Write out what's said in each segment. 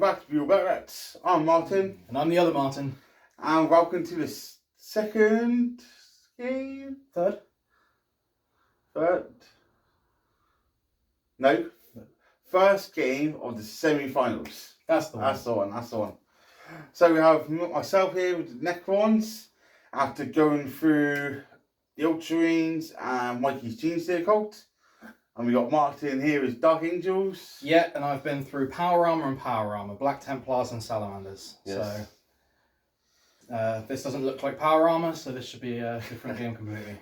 back to Bugle Battle. I'm Martin. And I'm the other Martin. And welcome to the second game? Third? No. First game of the semi-finals. That's the one. That's the one. So we have myself here with the Necrons after going through the Ultramarines and Mikey's Genestealer cult. And we got Martin here as Dark Angels. Yeah, and I've been through Power Armor, Black Templars and Salamanders. Yes. So this doesn't look like Power Armor, so this should be a different game completely.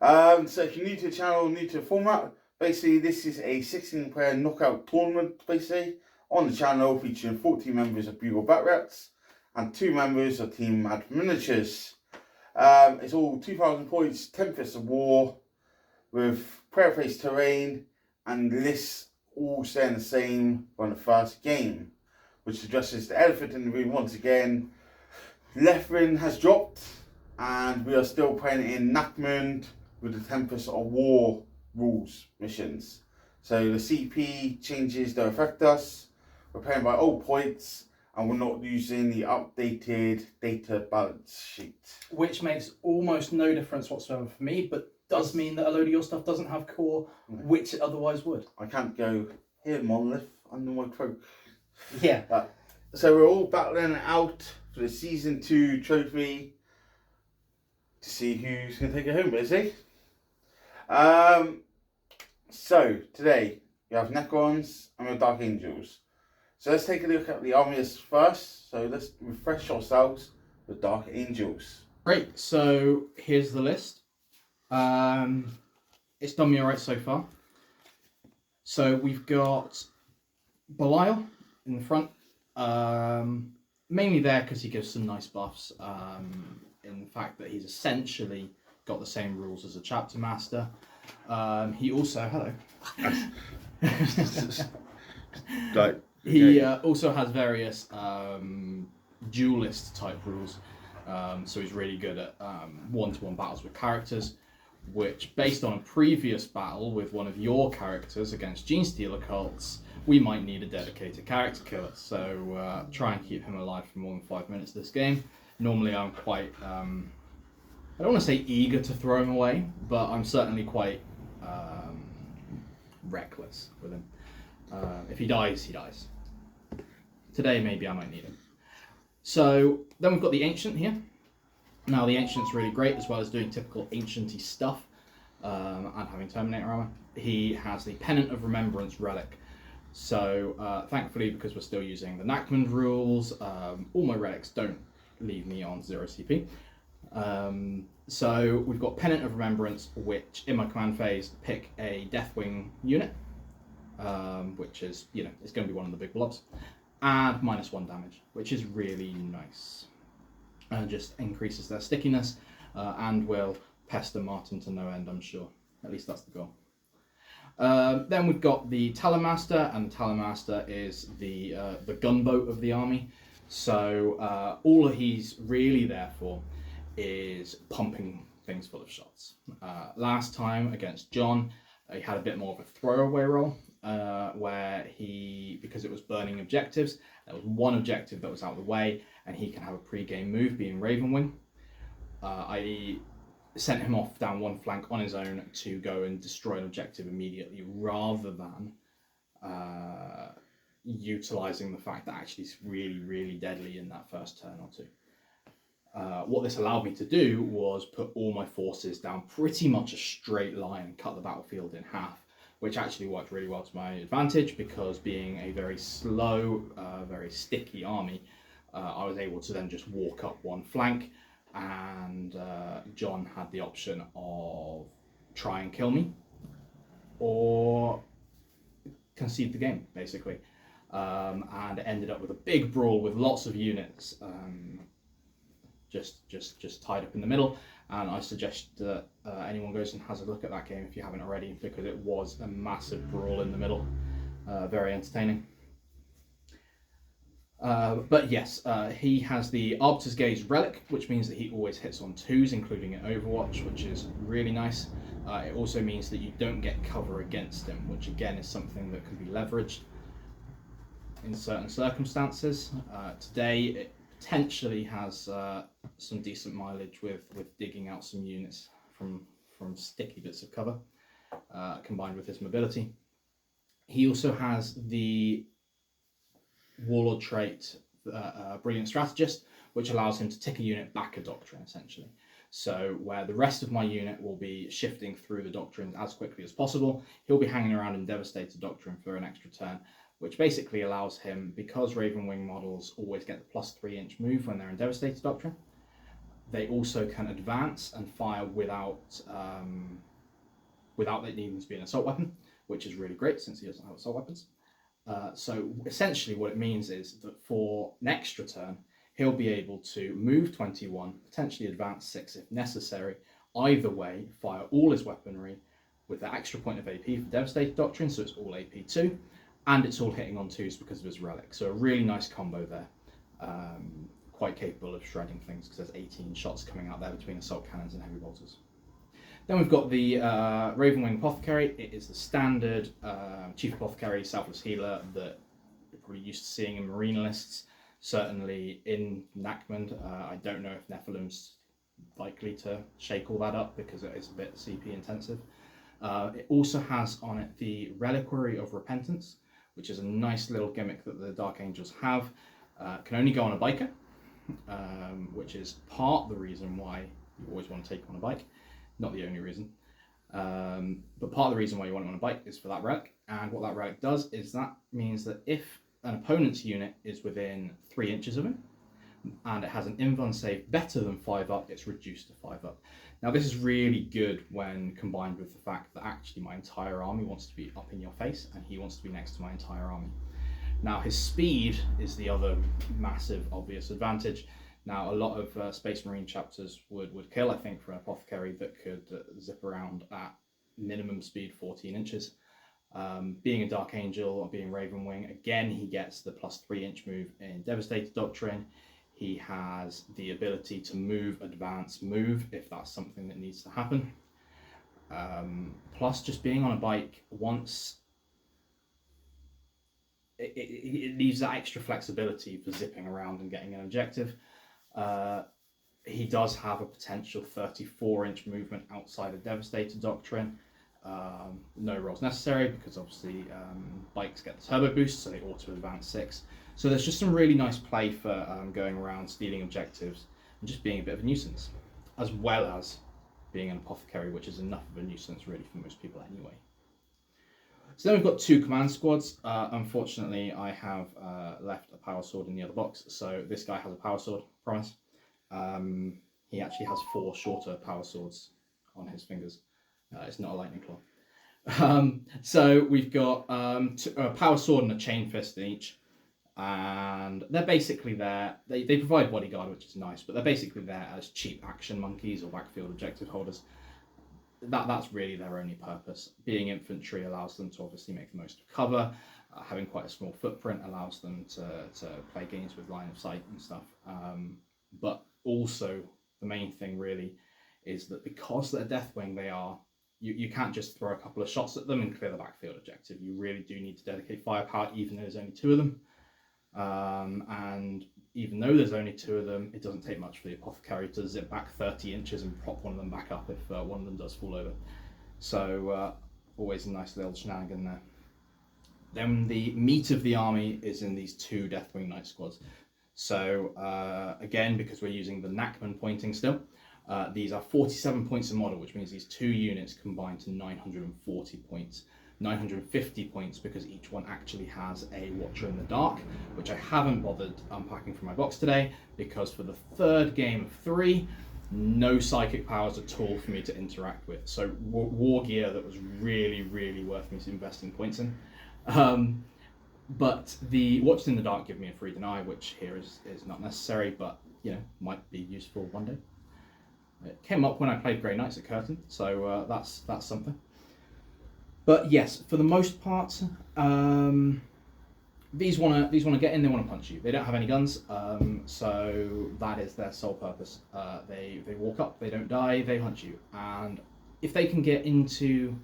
So if you're new to the channel, new to the format, basically this is a 16-player knockout tournament, basically, on the channel featuring 14 members of Bugle Bat-Rats and 2 members of Team Miniatures. It's all 2,000 points, Tempest of War, with prayer-based terrain, and lists all staying the same from the first game, which addresses the elephant in the room once again. Lethrin has dropped, and we are still playing in Nakmund with the Tempest of War rules missions. So the CP changes don't affect us. We're playing by old points, and we're not using the updated data balance sheet. Which makes almost no difference whatsoever for me, but does mean that a load of your stuff doesn't have core, which it otherwise would. I can't go, here Monolith, under my cloak. Yeah. So we're all battling it out for the Season 2 trophy to see who's going to take it home, basically. So today we have Necrons and we have Dark Angels. So let's take a look at the armies first. So let's refresh ourselves with Dark Angels. Great, so here's the list. It's done me alright so far. So we've got Belial in the front, mainly there because he gives some nice buffs, in the fact that he's essentially got the same rules as a chapter master. He also, hello. He also has various duelist type rules, so he's really good at one-to-one battles with characters, which, based on a previous battle with one of your characters against Genestealer cults, we might need a dedicated character killer. So try and keep him alive for more than 5 minutes this game. Normally I'm quite, I don't want to say eager to throw him away, but I'm certainly quite reckless with him. If he dies, he dies. Today maybe I might need him. So then we've got the Ancient here. Now the Ancient's really great, as well as doing typical Ancient-y stuff and having Terminator armor. He has the Pennant of Remembrance relic. So thankfully, because we're still using the Nakmund rules, all my relics don't leave me on 0 CP. So we've got Pennant of Remembrance, which in my command phase pick a Deathwing unit, which is, it's going to be one of the big blobs, and -1 damage, which is really nice. Just increases their stickiness and will pester Martin to no end, I'm sure. At least that's the goal. Then we've got the Talonmaster, and the Talonmaster is the gunboat of the army. So all he's really there for is pumping things full of shots. Last time against John, he had a bit more of a throwaway role, where because it was burning objectives, there was one objective that was out of the way, and he can have a pre-game move, being Ravenwing. I sent him off down one flank on his own to go and destroy an objective immediately, rather than utilising the fact that actually it's really, really deadly in that first turn or two. What this allowed me to do was put all my forces down pretty much a straight line and cut the battlefield in half, which actually worked really well to my advantage, because being a very slow, very sticky army, I was able to then just walk up one flank, and John had the option of try and kill me or concede the game, basically. And it ended up with a big brawl with lots of units just tied up in the middle, and I suggest that anyone goes and has a look at that game if you haven't already, because it was a massive brawl in the middle. Very entertaining. But yes, he has the Arbiter's Gaze relic, which means that he always hits on 2s, including in Overwatch, which is really nice. It also means that you don't get cover against him, which again is something that can be leveraged. in certain circumstances. Today it potentially has some decent mileage with digging out some units from sticky bits of cover, combined with his mobility. He also has the Warlord trait, Brilliant Strategist, which allows him to tick a unit back a doctrine, essentially. So where the rest of my unit will be shifting through the doctrines as quickly as possible, he'll be hanging around in Devastator Doctrine for an extra turn, which basically allows him, because Raven Wing models always get the +3" move when they're in Devastator Doctrine, they also can advance and fire without it needing to be an assault weapon, which is really great since he doesn't have assault weapons. So essentially what it means is that for an extra turn, he'll be able to move 21, potentially advance 6 if necessary, either way, fire all his weaponry with the extra point of AP for Devastator Doctrine, so it's all AP 2, and it's all hitting on 2s because of his relic. So a really nice combo there. Quite capable of shredding things because there's 18 shots coming out there between assault cannons and heavy bolters. Then we've got the Ravenwing Apothecary. It is the standard Chief Apothecary, Selfless Healer that you're probably used to seeing in Marine lists. Certainly in Nachmund. I don't know if Nephilim's likely to shake all that up because it is a bit CP intensive. It also has on it the Reliquary of Repentance, which is a nice little gimmick that the Dark Angels have. Can only go on a biker, which is part the reason why you always want to take on a bike. Not the only reason, but part of the reason why you want it on a bike is for that relic. And what that relic does is that means that if an opponent's unit is within 3 inches of him and it has an invuln save better than 5 up, it's reduced to 5 up. Now this is really good when combined with the fact that actually my entire army wants to be up in your face and he wants to be next to my entire army. Now his speed is the other massive obvious advantage. Now, a lot of Space Marine chapters would kill, I think, for an Apothecary that could zip around at minimum speed 14 inches. Being a Dark Angel or being Raven Wing, again, he gets the +3" move in Devastator Doctrine. He has the ability to move, advance, move, if that's something that needs to happen. Plus, just being on a bike once, it leaves that extra flexibility for zipping around and getting an objective. He does have a potential 34" movement outside of Devastator Doctrine. No rolls necessary because obviously bikes get the turbo boost, so they auto advance 6. So there's just some really nice play for going around, stealing objectives, and just being a bit of a nuisance, as well as being an Apothecary, which is enough of a nuisance really for most people anyway. So then we've got 2 command squads. Unfortunately, I have left a power sword in the other box, so this guy has a power sword, promise. He actually has 4 shorter power swords on his fingers. It's not a lightning claw. So we've got a power sword and a chain fist in each, and they're basically there. They provide bodyguard, which is nice, but they're basically there as cheap action monkeys or backfield objective holders. That's really their only purpose. Being infantry allows them to obviously make the most of cover. Having quite a small footprint allows them to play games with line of sight and stuff. But also the main thing really is that because they're Deathwing, you can't just throw a couple of shots at them and clear the backfield objective. You really do need to dedicate firepower, even though there's only 2 of them. And even though there's only 2 of them, it doesn't take much for the Apothecary to zip back 30 inches and prop one of them back up if one of them does fall over. So always a nice little shenanigan there. Then the meat of the army is in these 2 Deathwing Knight squads. So again, because we're using the Nachmund pointing still, these are 47 points a model, which means these 2 units combine to 940 points. 950 points because each one actually has a Watcher in the Dark, which I haven't bothered unpacking from my box today because for the 3rd game of 3, no psychic powers at all for me to interact with. So war gear that was really, really worth me investing points in. But the Watchers in the Dark give me a free deny, which here is not necessary, but you know, might be useful one day. It came up when I played Grey Knights at Curtain, so that's something. But yes, for the most part, these want to get in. They want to punch you. They don't have any guns, so that is their sole purpose. They walk up. They don't die. They hunt you. And if they can get into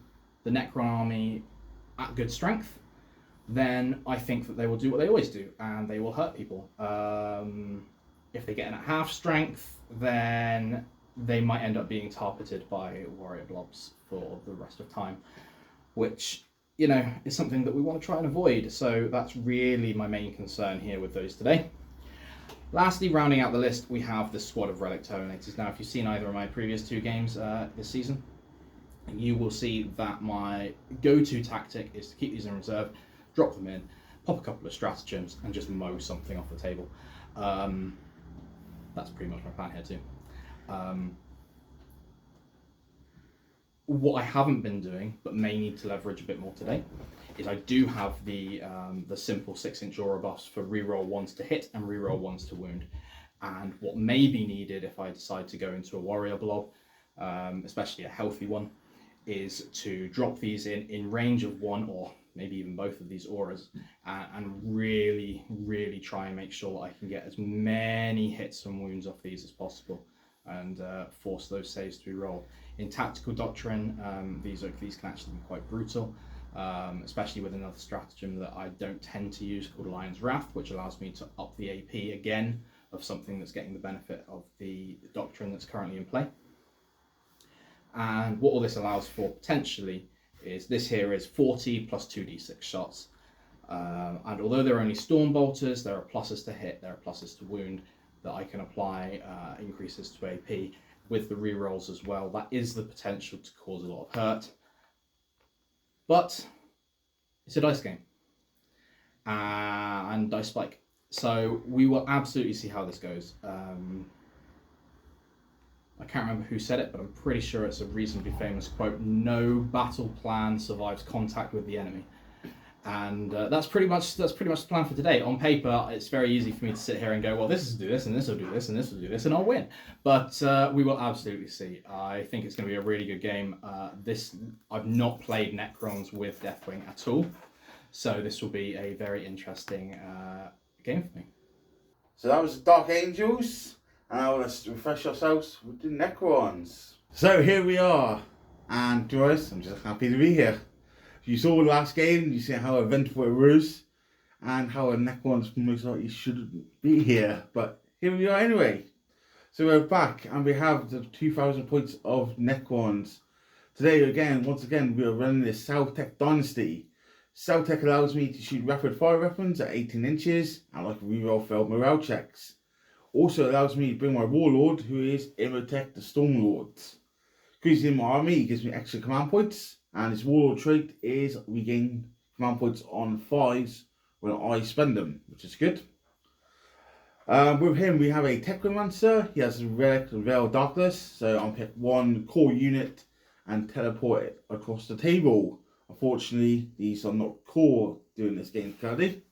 the Necron army at good strength, then I think that they will do what they always do, and they will hurt people. If they get in at half strength, then they might end up being targeted by warrior blobs for the rest of time, which, you know, is something that we want to try and avoid. So that's really my main concern here with those today. Lastly, rounding out the list, we have the squad of Relic Terminators. Now, if you've seen either of my previous 2 games this season, you will see that my go-to tactic is to keep these in reserve, drop them in, pop a couple of stratagems, and just mow something off the table. That's pretty much my plan here too. What I haven't been doing, but may need to leverage a bit more today, is I do have the simple 6-inch aura buffs for reroll 1s to hit and reroll 1s to wound. And what may be needed if I decide to go into a warrior blob, especially a healthy one, is to drop these in range of 1 or maybe even both of these auras, and really try and make sure that I can get as many hits and wounds off these as possible, and force those saves to be rolled. In Tactical Doctrine, these can actually be quite brutal, especially with another stratagem that I don't tend to use called Lion's Wrath, which allows me to up the AP again of something that's getting the benefit of the doctrine that's currently in play. And what all this allows for potentially is this here is 40 plus 2d6 shots. And although they're only Storm Bolters, there are pluses to hit, there are pluses to wound that I can apply increases to AP with the rerolls as well. That is the potential to cause a lot of hurt. But it's a dice game. And dice spike. So we will absolutely see how this goes. I can't remember who said it, but I'm pretty sure it's a reasonably famous quote: "No battle plan survives contact with the enemy." And that's pretty much the plan for today. On paper, it's very easy for me to sit here and go, well, this is do this, and this will do this, and this will do this, and I'll win. But we will absolutely see. I think it's going to be a really good game. I've not played Necrons with Deathwing at all, so this will be a very interesting game for me. So that was Dark Angels, and now let's refresh ourselves with the Necrons. So here we are, and to us, I'm just happy to be here. You saw the last game, you see how eventful it was, and how a Necrons most likely shouldn't be here, but here we are anyway. So we're back, and we have the 2,000 points of Necrons. Today, once again, we are running the South-Tech Dynasty. South-Tech allows me to shoot rapid fire weapons at 18 inches, and I can reroll failed morale checks. Also allows me to bring my Warlord, who is Imhotep the Stormlord. Increasing in my army gives me extra command points, and his Warlord trait is regain command points on 5s when I spend them, which is good. With him, we have a Technomancer. He has a Relic of Veil Darkness, so I'll pick 1 core unit and teleport it across the table. Unfortunately, these are not core during this game currently.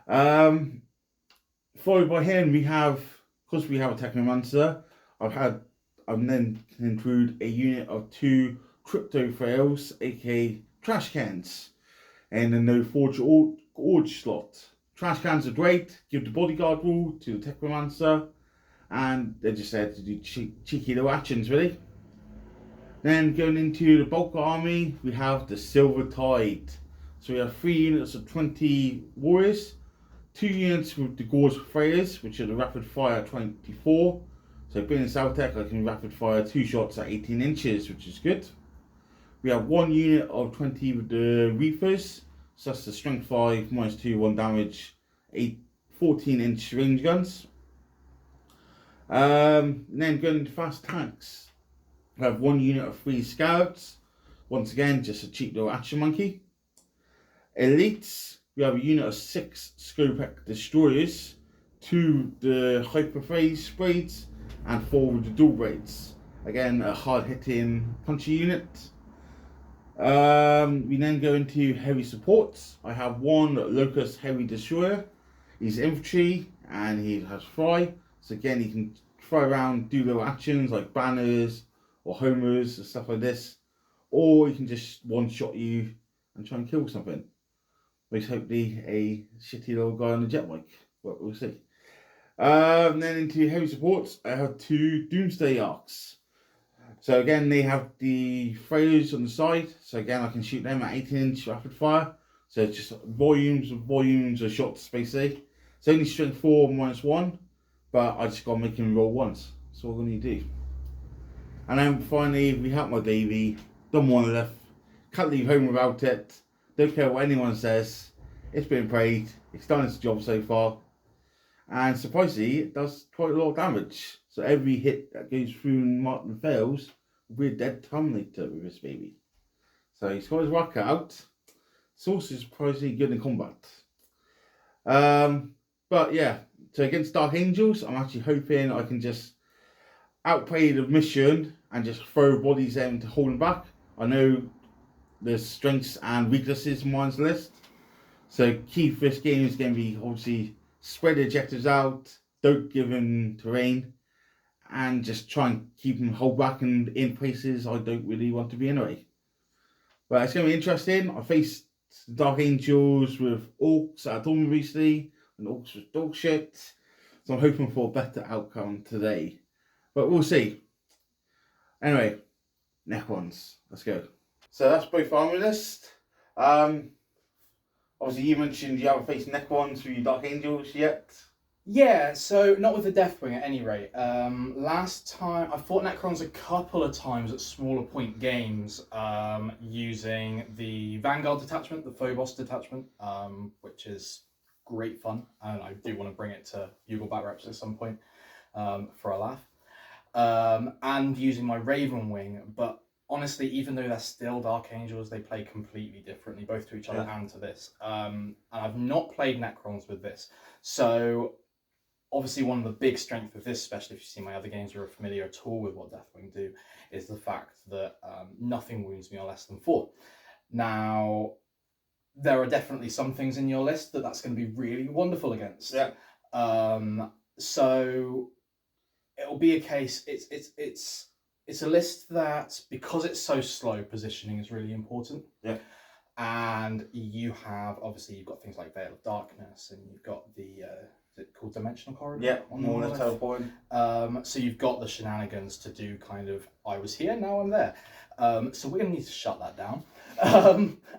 Followed by him, because we have a Technomancer, I've then include a unit of 2 Crypto Frails, aka trash cans, and a no forge slot. Trash cans are great, give the bodyguard rule to the Technomancer, and they're just there to do cheeky little actions, really. Then going into the bulk army, we have the Silver Tide. So we have 3 units of 20 warriors, 2 units with the Gorge Frayers, which are the rapid fire 24. So being in South-Tech, I can rapid fire 2 shots at 18 inches, which is good. We have 1 unit of 20 with the Reapers, so that's the strength 5, -2, 1 damage, 14-inch range guns. And then going into fast tanks, we have 1 unit of 3 Scouts, once again just a cheap little action monkey. Elites, we have a unit of 6 Scopec Destroyers, 2 the Hyperphase Sprays, and 4 with the Dual Braids. Again, a hard-hitting punchy unit. We then go into heavy supports. I have 1 Locust Heavy Destroyer. He's infantry and he has fly. So again, he can fly around, do little actions like banners or homers and stuff like this. Or he can just one-shot you and try and kill something. Most hopefully a shitty little guy on a jet bike. But we'll see. Then into heavy supports, I have 2 Doomsday Arcs. So again, they have the Frayers on the side. So again, I can shoot them at 18-inch rapid fire. So it's just volumes and volumes of shots, basically. It's only strength 4 -1, but I just got to make him roll once. That's all I'm going to do. And then finally, we help my baby. Done one left. Can't leave home without it. Don't care what anyone says. It's been prayed. It's done its job so far. And surprisingly, it does quite a lot of damage. So every hit that goes through and fails will be a dead Terminator with this baby. So he's got his work out. It's also surprisingly good in combat. But yeah, so against Dark Angels, I'm actually hoping I can just outplay the mission and just throw bodies in to hold them back. I know there's strengths and weaknesses in mine's list. So key for this game is going to be obviously spread the objectives out, don't give him terrain, and just try and keep him hold back and in places I don't really want to be anyway. But it's going to be interesting. I faced Dark Angels with Orcs at a tournament recently, and Orcs with dog shit. So I'm hoping for a better outcome today. But we'll see. Anyway, Necrons. Let's go. So that's both army list. Obviously you mentioned you haven't faced Necrons with your Dark Angels yet. Yeah, so not with the Deathwing at any rate. Last time I fought Necrons a couple of times at smaller point games, using the Vanguard detachment, the Phobos detachment, which is great fun, and I do want to bring it to Bugle Bat Reps at some point for a laugh. And using my Raven Wing, but honestly, even though they're still Dark Angels, they play completely differently, both to each other and to this. And I've not played Necrons with this, so obviously one of the big strengths of this, especially if you see my other games or are familiar at all with what Deathwing do, is the fact that nothing wounds me on less than 4. Now, there are definitely some things in your list that's going to be really wonderful against. Yeah. So it'll be a case. It's a list that, because it's so slow, positioning is really important. Yeah. And you've got things like Veil of Darkness, and you've got the is it called Dimensional Corridor? Yeah, more or less teleporting. So you've got the shenanigans to do kind of, I was here, now I'm there. So we're going to need to shut that down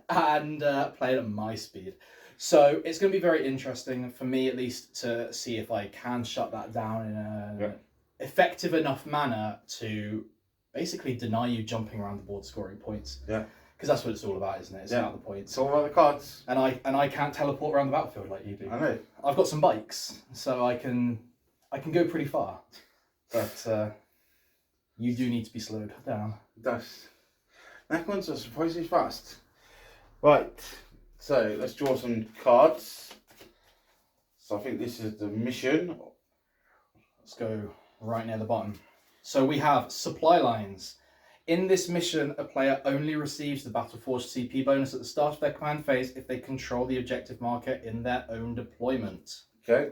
and play it at my speed. So it's going to be very interesting, for me at least, to see if I can shut that down in an effective enough manner to basically deny you jumping around the board scoring points. Yeah. Because that's what it's all about, isn't it? It's about the points. It's all about the cards. And I can't teleport around the battlefield like you do. I know. I've got some bikes, so I can go pretty far. But you do need to be slowed down. It does. Necrons are surprisingly fast. Right. So let's draw some cards. So I think this is the mission. Let's go right near the bottom. So we have supply lines. In this mission, a player only receives the Battleforged CP bonus at the start of their command phase if they control the objective marker in their own deployment. Okay.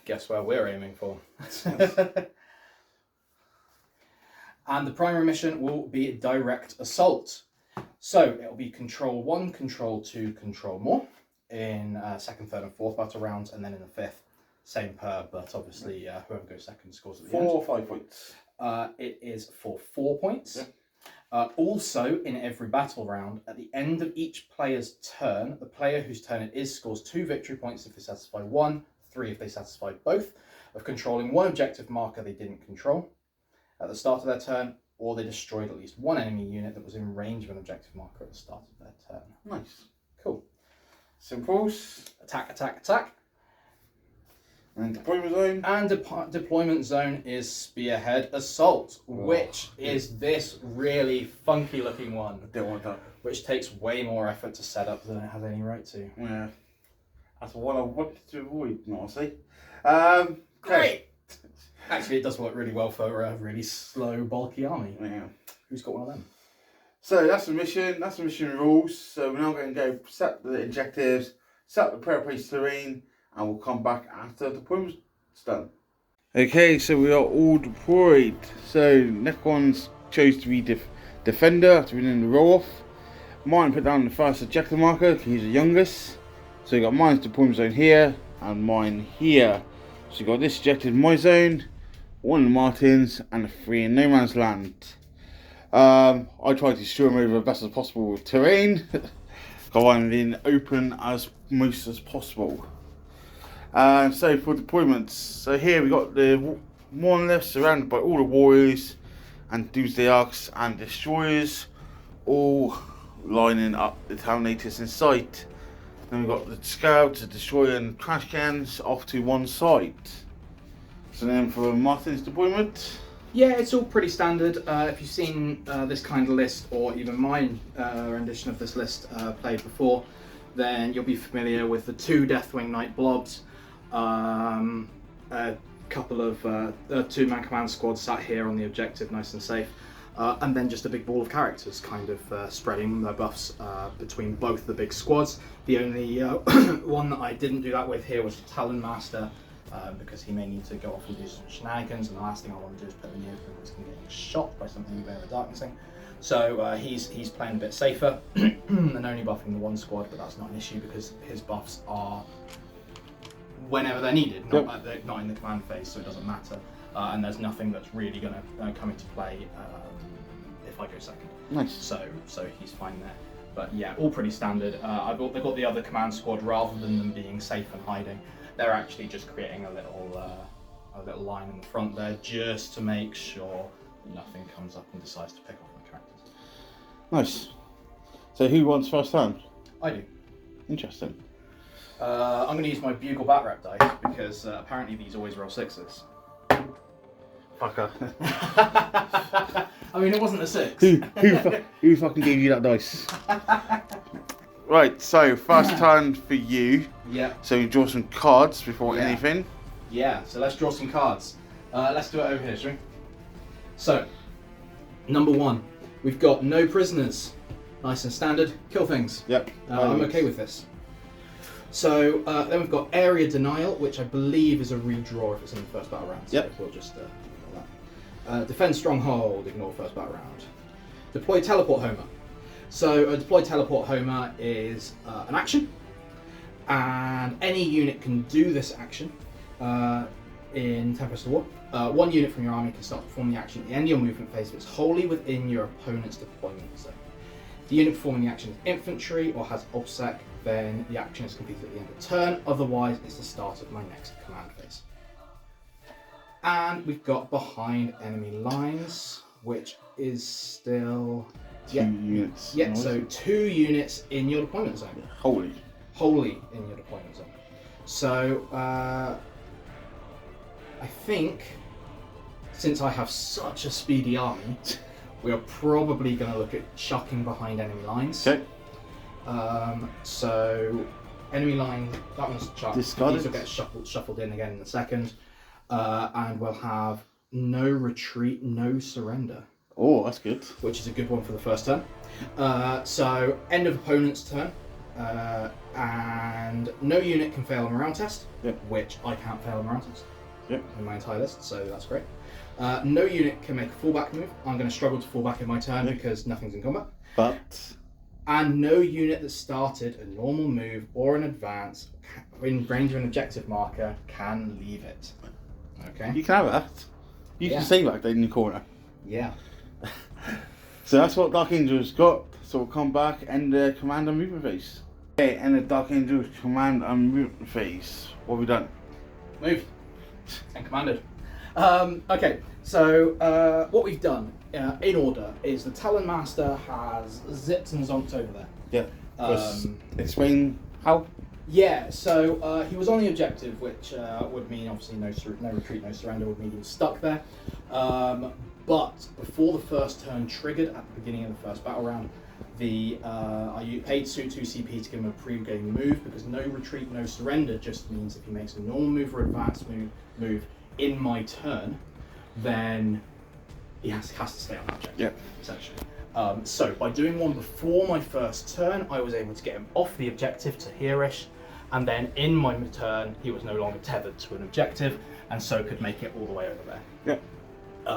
Guess where we're aiming for. And the primary mission will be direct assault. So it'll be control 1, control 2, control more in second, third, and fourth battle rounds, and then in the fifth, same per, but obviously whoever goes second scores at the end. 4 or 5 points. It is for 4 points. Yeah. Also, in every battle round, at the end of each player's turn, the player whose turn it is scores 2 victory points if they satisfy 1, 3 if they satisfy both, of controlling one objective marker they didn't control at the start of their turn, or they destroyed at least one enemy unit that was in range of an objective marker at the start of their turn. Nice. Cool. Simples. Attack, attack, attack. And deployment zone. And deployment zone is Spearhead Assault, which is this really funky looking one. I don't want that. Which takes way more effort to set up than it has any right to. Yeah. That's what I wanted to avoid, honestly. Great! Actually, it does work really well for a really slow, bulky army. Yeah. Who's got one of them? So that's the mission. That's the mission rules. So we're now going to go set the objectives, set the prayer place terrain, and we'll come back after the deployment's done. Okay, so we are all deployed. So Necrons chose to be defender after winning the roll-off. Mine put down the first objective marker because he's the youngest. So you got mine's deployment zone here and mine here. So you got this objective in my zone, 1 in the Martins, and 3 in No Man's Land. I tried to strew them over as best as possible with terrain. go on in open as most as possible. So for deployments, so here we got the monolith surrounded by all the warriors and doomsday arcs and destroyers, all lining up the terminators in sight. Then we've got the scouts, the destroyer and trash cans off to one side. So then for Martin's deployment. Yeah, it's all pretty standard. If you've seen this kind of list, or even my rendition of this list played before, then you'll be familiar with the 2 Deathwing Knight blobs, a couple of 2-man command squads sat here on the objective, nice and safe, and then just a big ball of characters kind of spreading their buffs between both the big squads. The only one that I didn't do that with here was the Talon Master, because he may need to go off and do some shenanigans, and the last thing I want to do is put him in the open risk of getting shot by something with the darknessing. So he's playing a bit safer and only buffing the 1 squad, but that's not an issue because his buffs are whenever they're needed, not in the command phase, so it doesn't matter. And there's nothing that's really going to come into play if I go second. Nice. So he's fine there. But yeah, all pretty standard. They've got the other command squad, rather than them being safe and hiding, they're actually just creating a little line in the front there, just to make sure nothing comes up and decides to pick off my characters. Nice. So who wants first hand? I do. Interesting. I'm going to use my Bugle Bat Rep dice because apparently these always roll 6s. Fucker. I mean, it wasn't a 6. Who fucking gave you that dice? Right, so first turn for you. Yeah. So you draw some cards before anything. Yeah, so let's draw some cards. Let's do it over here, shall we? So, number 1, we've got no prisoners. Nice and standard. Kill things. Yep. I'm okay with this. So then we've got area denial, which I believe is a redraw if it's in the first battle round. So yep. We'll just ignore that. Defend stronghold, ignore first battle round. Deploy teleport homer. So a deploy teleport homer is an action, and any unit can do this action in Tempest of War. 1 unit from your army can start performing the action at the end of your movement phase if it's wholly within your opponent's deployment zone. If the unit performing the action is infantry or has obsec, then the action is completed at the end of turn, otherwise it's the start of my next command phase. And we've got behind enemy lines, which is still... 2 units. Yeah, so 2 units in your deployment zone. Holy In your deployment zone. So, I think, since I have such a speedy army, we are probably going to look at chucking behind enemy lines. Okay. So, enemy line, that one's chucked. Discarded. These will get shuffled in again in a second. And we'll have no retreat, no surrender. Oh, that's good. Which is a good one for the first turn. So, end of opponent's turn. And no unit can fail a morale test, which I can't fail a morale test in my entire list, so that's great. No unit can make a fallback move. I'm going to struggle to fall back in my turn because nothing's in combat. And no unit that started a normal move or an advance in range of an objective marker can leave it. Okay. You can have that. You can stay back there in the corner. Yeah. So that's what Dark Angel's got. So we'll come back and command and movement phase. Okay, and the Dark Angel's command and movement phase. What have we done? Moved and commanded. Okay, so what we've done in order is the Talon Master has zipped and zonked over there. Yeah. Explain how. Yeah, so he was on the objective, which would mean obviously no retreat, no surrender, would mean he was stuck there. But before the first turn triggered at the beginning of the first battle round, I paid Suit 2 CP to give him a pre-game move, because no retreat, no surrender just means if he makes a normal move or advanced move in my turn, then he has to stay on that objective, essentially. So by doing one before my first turn, I was able to get him off the objective to here-ish, and then in my turn, he was no longer tethered to an objective, and so could make it all the way over there.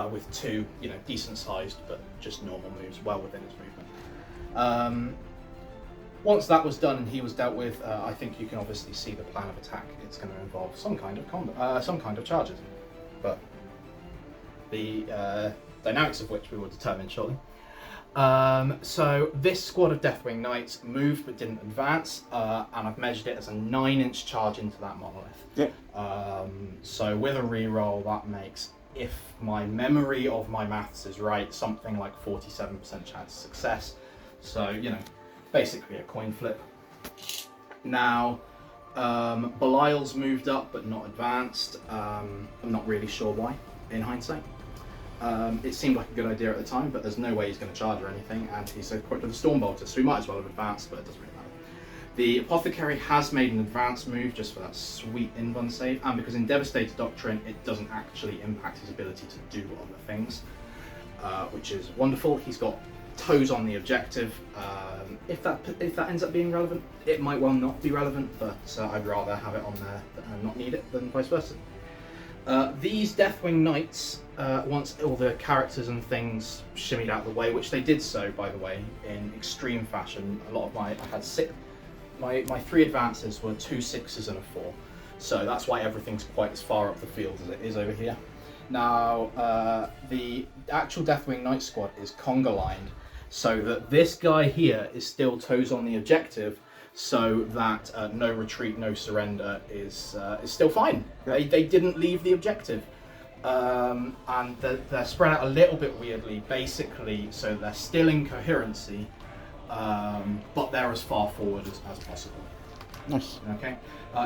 With 2, decent-sized but just normal moves, well within his movement. Once that was done and he was dealt with, I think you can obviously see the plan of attack. It's going to involve some kind of combat, some kind of charges, but the dynamics of which we will determine shortly. So this squad of Deathwing Knights moved but didn't advance, and I've measured it as a 9-inch charge into that monolith. Yeah. So with a reroll, that makes, if my memory of my maths is right, something like 47% chance of success. So, you know, basically a coin flip. Now, Belial's moved up but not advanced. I'm not really sure why, in hindsight. It seemed like a good idea at the time, but there's no way he's going to charge or anything, and he's so quick with the Stormbolter, so he might as well have advanced, but it doesn't really matter. The Apothecary has made an advanced move just for that sweet invuln save, and because in Devastator Doctrine it doesn't actually impact his ability to do other things, which is wonderful. He's got toes on the objective. If that ends up being relevant, it might well not be relevant, but I'd rather have it on there and not need it than vice versa. These Deathwing Knights, once all the characters and things shimmied out of the way, which they did so, by the way, in extreme fashion. I had six. My 3 advances were 2 6s and a 4, so that's why everything's quite as far up the field as it is over here. Now, the actual Deathwing Knight squad is conga lined, so that this guy here is still toes on the objective, so that no retreat, no surrender is still fine. They didn't leave the objective. And they're spread out a little bit weirdly, basically, so they're still in coherency, but they're as far forward as possible. Nice. Okay.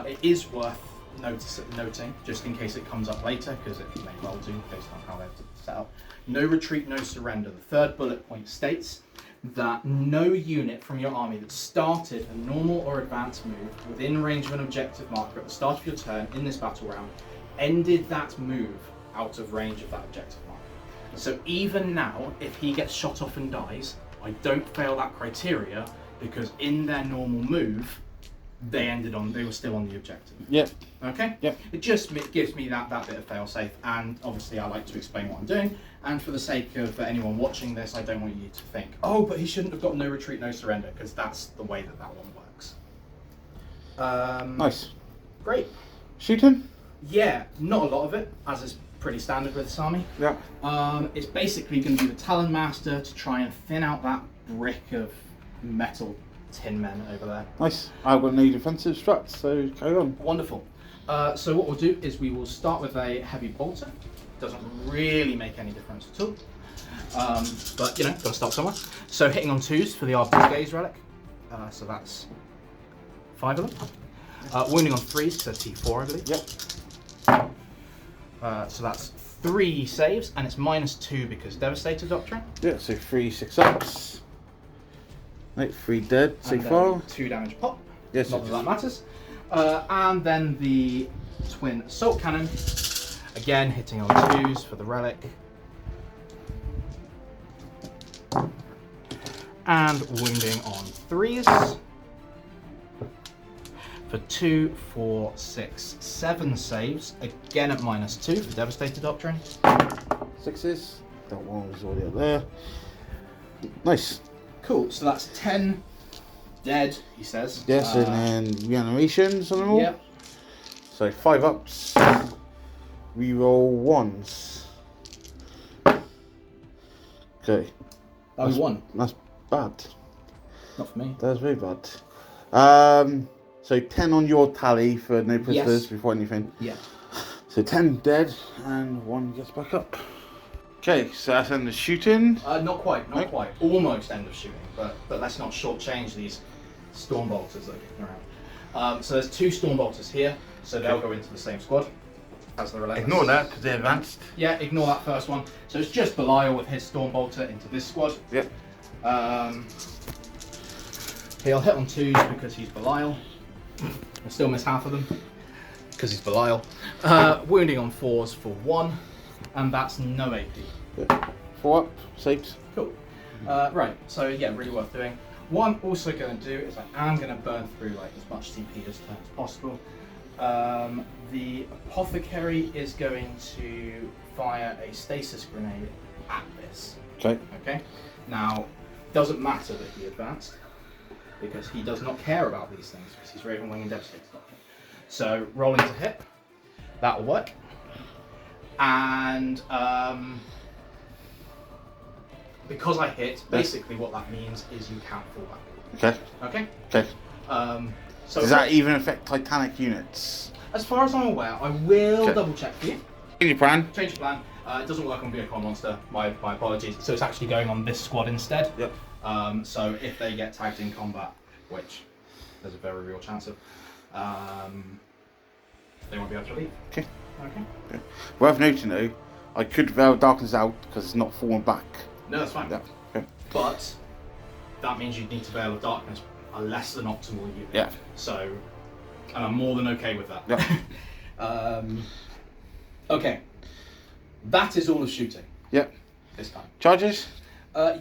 It is worth noting, just in case it comes up later, because it may well do based on how they're set up. No retreat, no surrender. The 3rd bullet point states that no unit from your army that started a normal or advanced move within range of an objective marker at the start of your turn in this battle round ended that move out of range of that objective marker. So even now, if he gets shot off and dies, I don't fail that criteria, because in their normal move, they were still on the objective. Yep. Okay? Yep. It just gives me that bit of fail-safe, and obviously I like to explain what I'm doing, and for the sake of anyone watching this, I don't want you to think, oh, but he shouldn't have got no retreat, no surrender, because that's the way that one works. Nice. Great. Shooting? Yeah, not a lot of it, as is pretty standard with this army. Yeah. It's basically going to be the Talon Master to try and thin out that brick of metal tin men over there. Nice. I've got no defensive struts, so carry on. Wonderful. So what we'll do is we will start with a heavy bolter. Doesn't really make any difference at all. But you know, got to start somewhere. So hitting on 2s for the Arbiter's Gaze relic. So that's 5 of them. Wounding on 3s, so T4 I believe. Yep. So that's 3 saves, and it's -2 because Devastator Doctrine. Yeah, so 3 6-ups. Right, 3 dead so far. 2 damage pop. Yes, Not that matters. And then the Twin Assault Cannon. Again, hitting on 2s for the relic. And wounding on 3s. For 2, 4, 6, 7 saves. Again at -2 for Devastator Doctrine. 6s. That one was already up there. Nice. Cool, so that's 10 dead, he says. Yes, and then reanimations on them all. Yep. So 5 ups. Reroll 1s. Okay. That was 1. That's bad. Not for me. That's very bad. So 10 on your tally for no prisoners before anything. Yeah. So 10 dead and 1 gets back up. Okay, so that's end of shooting. Not quite. Almost end of shooting, but let's not shortchange these Stormbolters that are kicking around. So there's 2 Stormbolters here, so they'll go into the same squad as the Relentless. Ignore that because they're advanced. Yeah, ignore that first one. So it's just Belial with his Stormbolter into this squad. Yep. He'll hit on 2s because he's Belial. I'll still miss half of them because he's Belial. Wounding on 4s for 1, and that's no AP. Yeah. 4 up, saves. Cool. Right, so yeah, really worth doing. What I'm also going to do is I am going to burn through like as much CP this turn as possible. The Apothecary is going to fire a stasis grenade at this. Okay. Okay. Now, doesn't matter that he advanced, because he does not care about these things, because he's Raven Wing and Devastator. So rolling to hit, that will work. And because I hit, basically what that means is you can't fall back. Okay. Okay? Okay. So does that even affect Titanic units? As far as I'm aware, I will double check for you. Change your plan. Change your plan. It doesn't work on Vehicle Monster. My apologies. So it's actually going on this squad instead. Yep. So if they get tagged in combat, which there's a very real chance of, they won't be able to leave. Okay. Okay. Worth noting though, I could veil darkness out because it's not falling back. No, that's fine. Yeah. Okay. But that means you need to veil of darkness a less than optimal unit. Yeah. So, and I'm more than okay with that. Yeah. Okay. That is all of shooting. Yep. This time. Charges?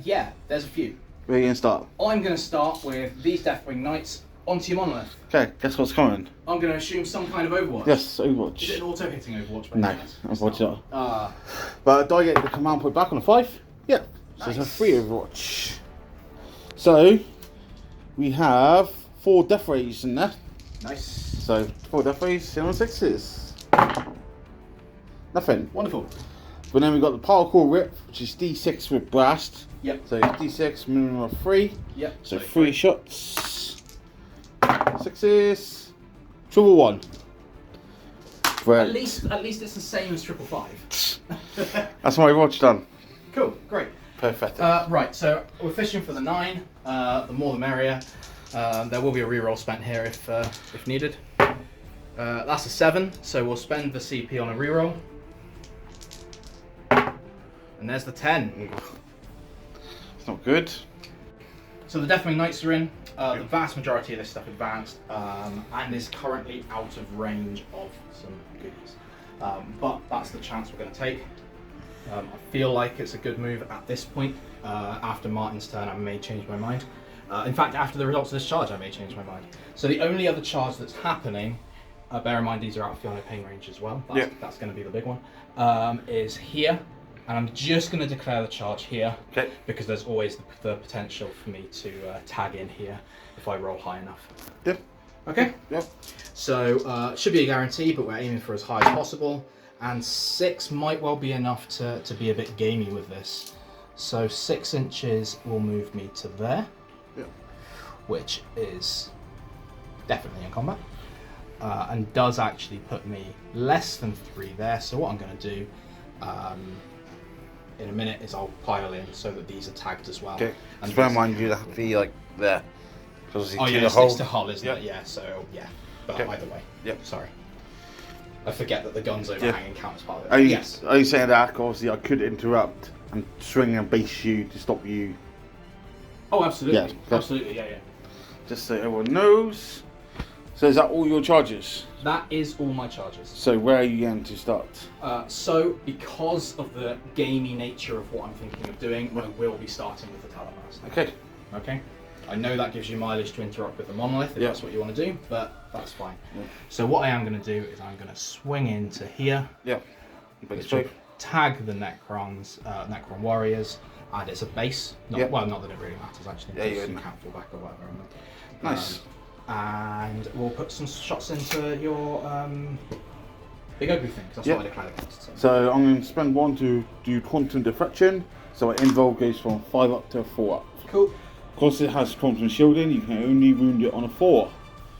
Yeah, there's a few. Where are you going to start? I'm going to start with these Deathwing Knights onto your monolith. Okay, guess what's coming? I'm going to assume some kind of Overwatch. Yes, Overwatch. Is it an auto-hitting Overwatch? No, unfortunately not. Ah. But do I get the command point back on a 5? Yeah. So Nice. it's a 3 Overwatch. So, we have 4 Death Rays in there. Nice. So, 4 Death Rays, 7 on 6s. Nothing. Wonderful. But then we got the Parkour Rip, which is D6 with Blast. Yep. So D6, minimum of 3. Yep. So 3 shots. 6s. Triple 1. At least it's the same as 555. That's my Overwatch done. Cool, great. Perfect. Right, so we're fishing for the 9. The more the merrier. There will be a reroll spent here if needed. That's a 7, so we'll spend the CP on a reroll. And there's the 10. It's not good. So the Deathwing Knights are in. The vast majority of this stuff advanced and is currently out of range of some goodies. But that's the chance we're going to take. I feel like it's a good move at this point. After Martin's turn, I may change my mind. In fact, after the results of this charge, I may change my mind. So the only other charge that's happening, bear in mind these are out of Fiona pain range as well. That's going to be the big one. Is here. And I'm just going to declare the charge here, because there's always the potential for me to tag in here if I roll high enough. Yep. Okay? Yep. So, should be a guarantee, but we're aiming for as high as possible. And 6 might well be enough to be a bit gamey with this. So 6 inches will move me to there, which is definitely in combat. And does actually put me less than 3 there. So what I'm going to do in a minute is I'll pile in so that these are tagged as well. Okay. And bear in mind you have to be like there. Oh yeah, it's next to hull, isn't it? Yeah, so yeah. But either way. Yep. Sorry. I forget that the guns overhanging count as part of it. Are you, Yes. are you saying that? Obviously, I could interrupt and swing and base you to stop you. Oh, absolutely. Yeah. Absolutely, yeah. Just so everyone knows. So is that all your charges? That is all my charges. So where are you going to start? So because of the gamey nature of what I'm thinking of doing, I will be starting with the Talonmaster. Okay. Okay. I know that gives you mileage to interrupt with the monolith if that's what you want to do, but that's fine. Yeah. So what I am going to do is I'm going to swing into here. Yeah. Which will tag the Necrons, Necron warriors, and it's a base. Well, not that it really matters actually. Yeah, you can't fall back or whatever. Nice. And we'll put some shots into your big ugly thing, because that's what I declared against. So I'm going to spend 1 to do quantum deflection. So my involve goes from 5 up to 4 up. Cool. Because it has quantum shielding, you can only wound it on a 4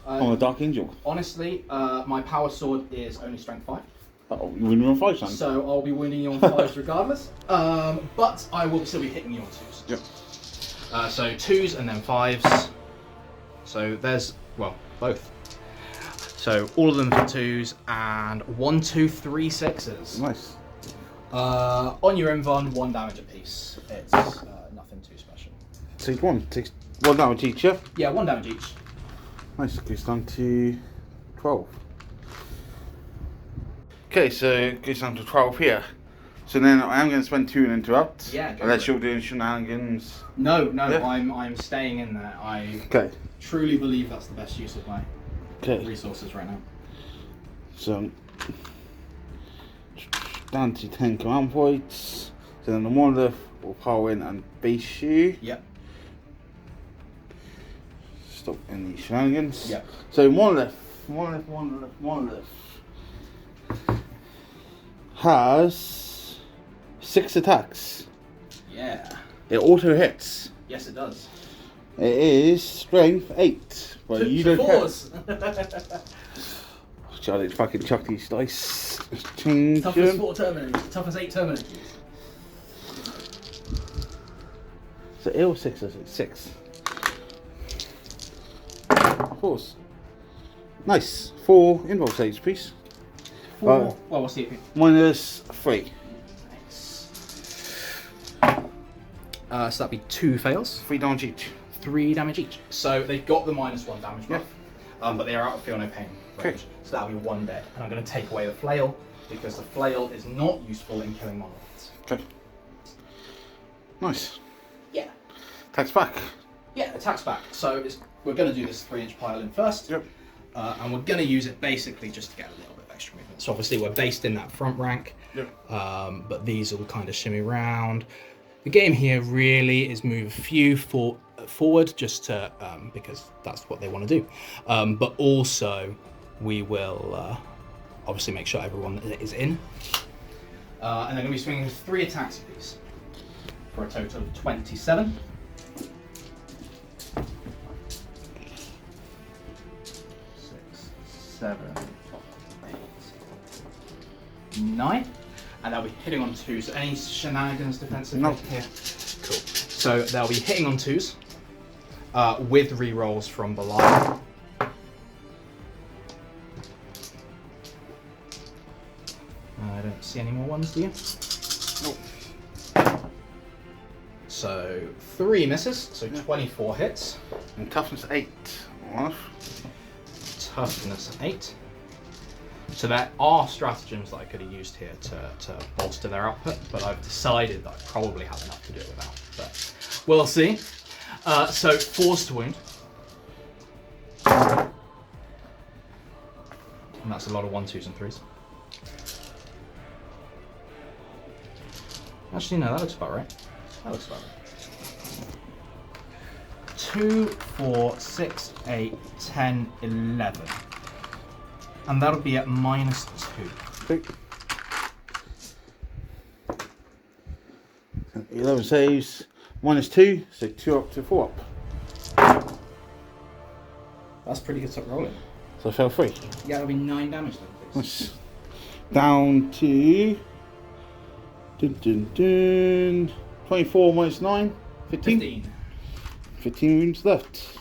on a Dark Angel. Honestly, my power sword is only strength 5. Oh, you wound it on 5, son. So I'll be wounding you on 5s regardless. But I will still be hitting you on 2s. Yep. So 2s and then 5s. So there's, well, both. So all of them for 2s and 1, 2, 3 6s. Nice. On your invuln, 1 damage apiece. It's nothing too special. Take 1. Takes 1 damage each, yeah? Yeah, 1 damage each. Nice. Goes down to 12. Okay, so it goes down to 12 here. So then I am going to spend 2 and interrupt. Yeah. Unless you're doing shenanigans. No, I'm staying in there. I truly believe that's the best use of my resources right now. So down to 10 command points. So then the monolith will power in and base you. Yep. Stop any shenanigans. Yep. So monolith has 6 attacks. Yeah. It auto hits. Yes, it does. It is strength 8. But you don't fours. Charlie fucking chuck these dice. Change Toughness them. 4 terminators. Toughness 8 terminators. So 8 or 6 is it? 6. Fours. Nice. 4 invuln saves, please. 4. Well, what's the AP? Minus 3. So that'd be 2 fails. 3 damage each. 3 damage each. So they've got the -1 damage buff, but they are out of feel no pain range. Okay. So that'll be 1 dead. And I'm going to take away the flail because the flail is not useful in killing monoliths. Okay. Nice. Yeah. Attacks back. Yeah, attacks back. So we're going to do this 3-inch pile in first. Yep. And we're going to use it basically just to get a little bit of extra movement. So obviously we're based in that front rank, Yep. but these will kind of shimmy around. The game here really is move a few forward just to because that's what they want to do, but also we will obviously make sure everyone is in, and they're going to be swinging 3 attacks apiece for a total of 27. 6, 7, 8, 9. And they'll be hitting on 2s. So any shenanigans defensive No. here? Cool. So they'll be hitting on 2s with rerolls from below. I don't see any more ones, do you? Nope. So 3 misses, so 24 hits. And toughness 8. Off. Toughness 8. So there are stratagems that I could have used here to bolster their output, but I've decided that I probably have enough to do it without. But we'll see. So 4s to wound. And that's a lot of 1, 2s, and 3s. Actually, no, that looks about right. That looks about right. 2, 4, 6, 8, 10, 11. And that'll be at -2. Okay. 11 saves. -2, so 2 up to 4 up. That's pretty good stop rolling. So I fell 3. Yeah, that'll be 9 damage then, please. Nice. Down to 24 minus 9. 15. 15. 15 wounds left.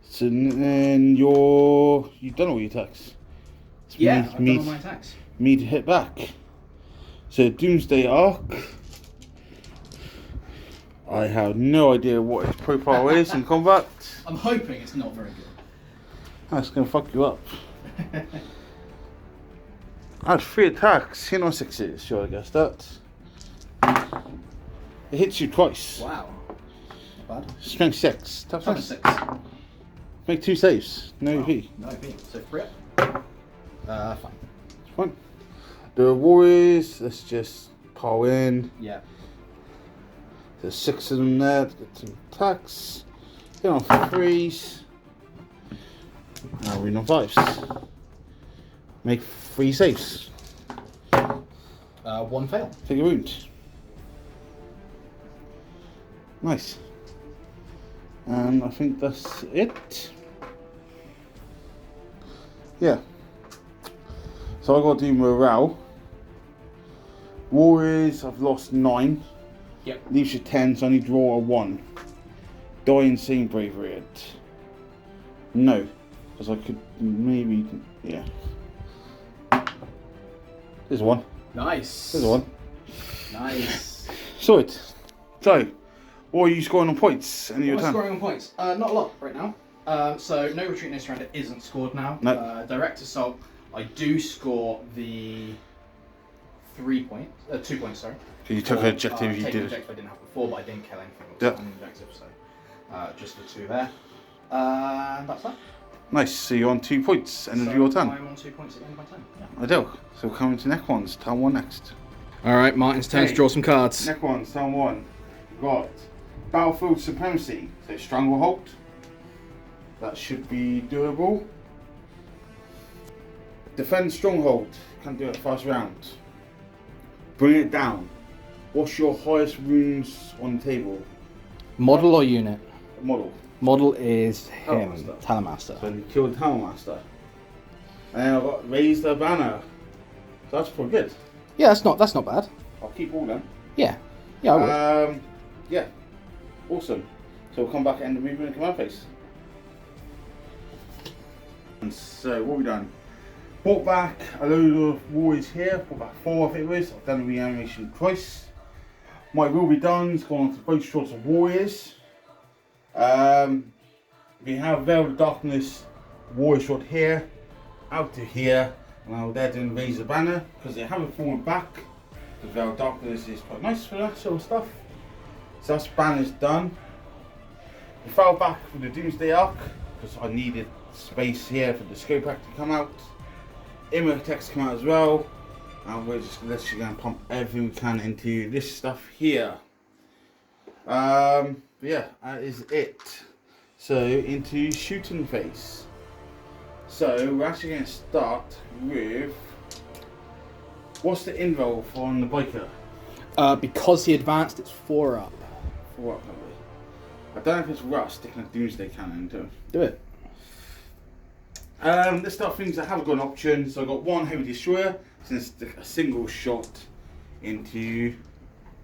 So then you've done all your attacks. It's Yeah, I've done all my attacks. Me to hit back. So Doomsday Arc. I have no idea what his profile is in combat. I'm hoping it's not very good. That's gonna fuck you up. I had 3 attacks, hit on 6s, sure I guess that. It hits you twice. Wow. Not bad. Strength 6. Toughness Toughness. 6. Make 2 saves. No Wow, V. no V. So 3 up. Fine. Fine. The Warriors, let's just pile in. Yeah. There's 6 of them there to get some attacks. Hit on 3s. Now we're on 5s. Make 3 saves. 1 fail. Take a wound. Nice. And I think that's it. Yeah. So I got to do morale. Warriors, I've lost 9. Yep. Leaves you 10, so I need to roll a 1. Die insane bravery it. No. Because I could maybe, yeah. There's 1. Nice. There's 1. Nice. Sorted. So, what are you scoring on points? Any of your What am I time? scoring on points? Not a lot right now. So no retreat, no surrender isn't scored now. No. Direct assault, I do score the 2 points, sorry. You took an objective, you taking did. objective I didn't have before, but I didn't kill anything. It was Yep. an objective, so just the 2 there. And that's that. Nice, so you're on 2 points, end So of your turn. I'm on 2 points at the end of my turn. Yeah. I do. So we're coming to Necrons, turn 1 next. All right, Martin's turn Okay. to draw some cards. Necrons, turn 1. We've got Battlefield Supremacy, so Stranglehold. That should be doable. Defend Stronghold, can do it first round. Bring it down. What's your highest wounds on the table? Model or unit? Model. Model is him, Talonmaster. Talonmaster. So you killed the Talonmaster. And then I've got raise the banner. So that's pretty good. Yeah, that's not bad. I'll keep all them. Yeah, I would. Yeah. Awesome. So we'll come back and end the movement and command phase. And so what have we done? Brought back a load of warriors here. Brought back 4 of it was. I've done the reanimation twice. My will be done. It's gone on to both sorts of warriors. We have Veil of Darkness warrior shot here, out to here. Now they're doing raise the banner because they haven't fallen back. The Veil of Darkness is quite nice for that sort of stuff. So that's banner's done. We fell back for the Doomsday Arc because I needed space here for the scope pack to come out. Immotex come out as well. And we're just literally going to pump everything we can into this stuff here. Yeah, that is it. So into shooting phase. So we're actually going to start with, what's the involve on the biker? Because he advanced, it's 4 up. 4 up, probably. I don't know if it's Rust sticking a Doomsday Cannon into him. Do it. Let's start things that haven't got an option. So I've got 1 Heavy Destroyer, so it's a single shot into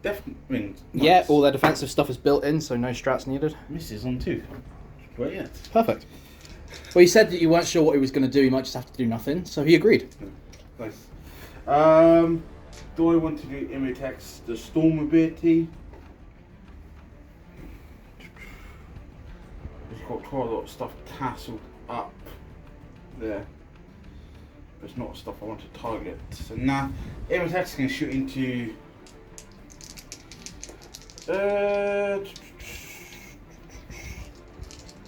Death Wings. Yeah, all their defensive stuff is built in, so no strats needed. Misses on 2. Brilliant. Perfect. Well, he said that you weren't sure what he was going to do, he might just have to do nothing, so he agreed. Nice. Do I want to do Immotex the Storm ability? It's got quite a lot of stuff tasseled up there. But it's not stuff I want to target. So now, Immotex can shoot into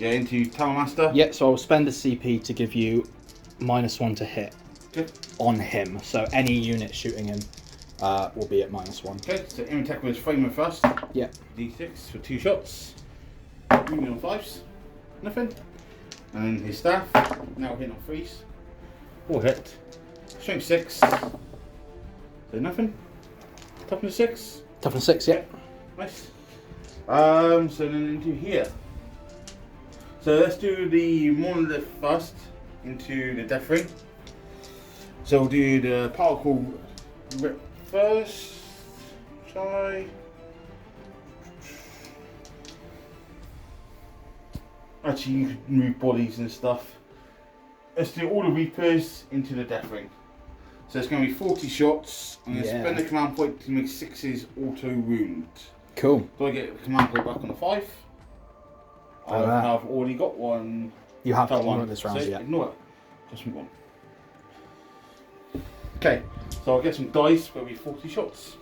into Talonmaster. Yeah, so I'll spend a CP to give you -1 to hit Okay. on him. So any unit shooting him will be at -1. Okay, so Immotex was Framer first. Yeah. D6 for 2 shots. Moving on 5s. Nothing. And then his staff. Now hitting on 3s. 4 hit. Strength 6. So nothing. Toughness 6. Toughness 6, yeah. Nice. So then into here. So let's do the monolith first into the death ring. So we'll do the particle rip first. Try. Actually, you could move bodies and stuff. Let's do all the Reapers into the death ring. So it's going to be 40 shots. I'm going to spend the command point to make 6's auto wound. Cool. Do I get the command point back on the 5? I have already got one. You have got one this round, so yeah. ignore it. Just move on. Okay, so I'll get some dice. There'll be 40 shots.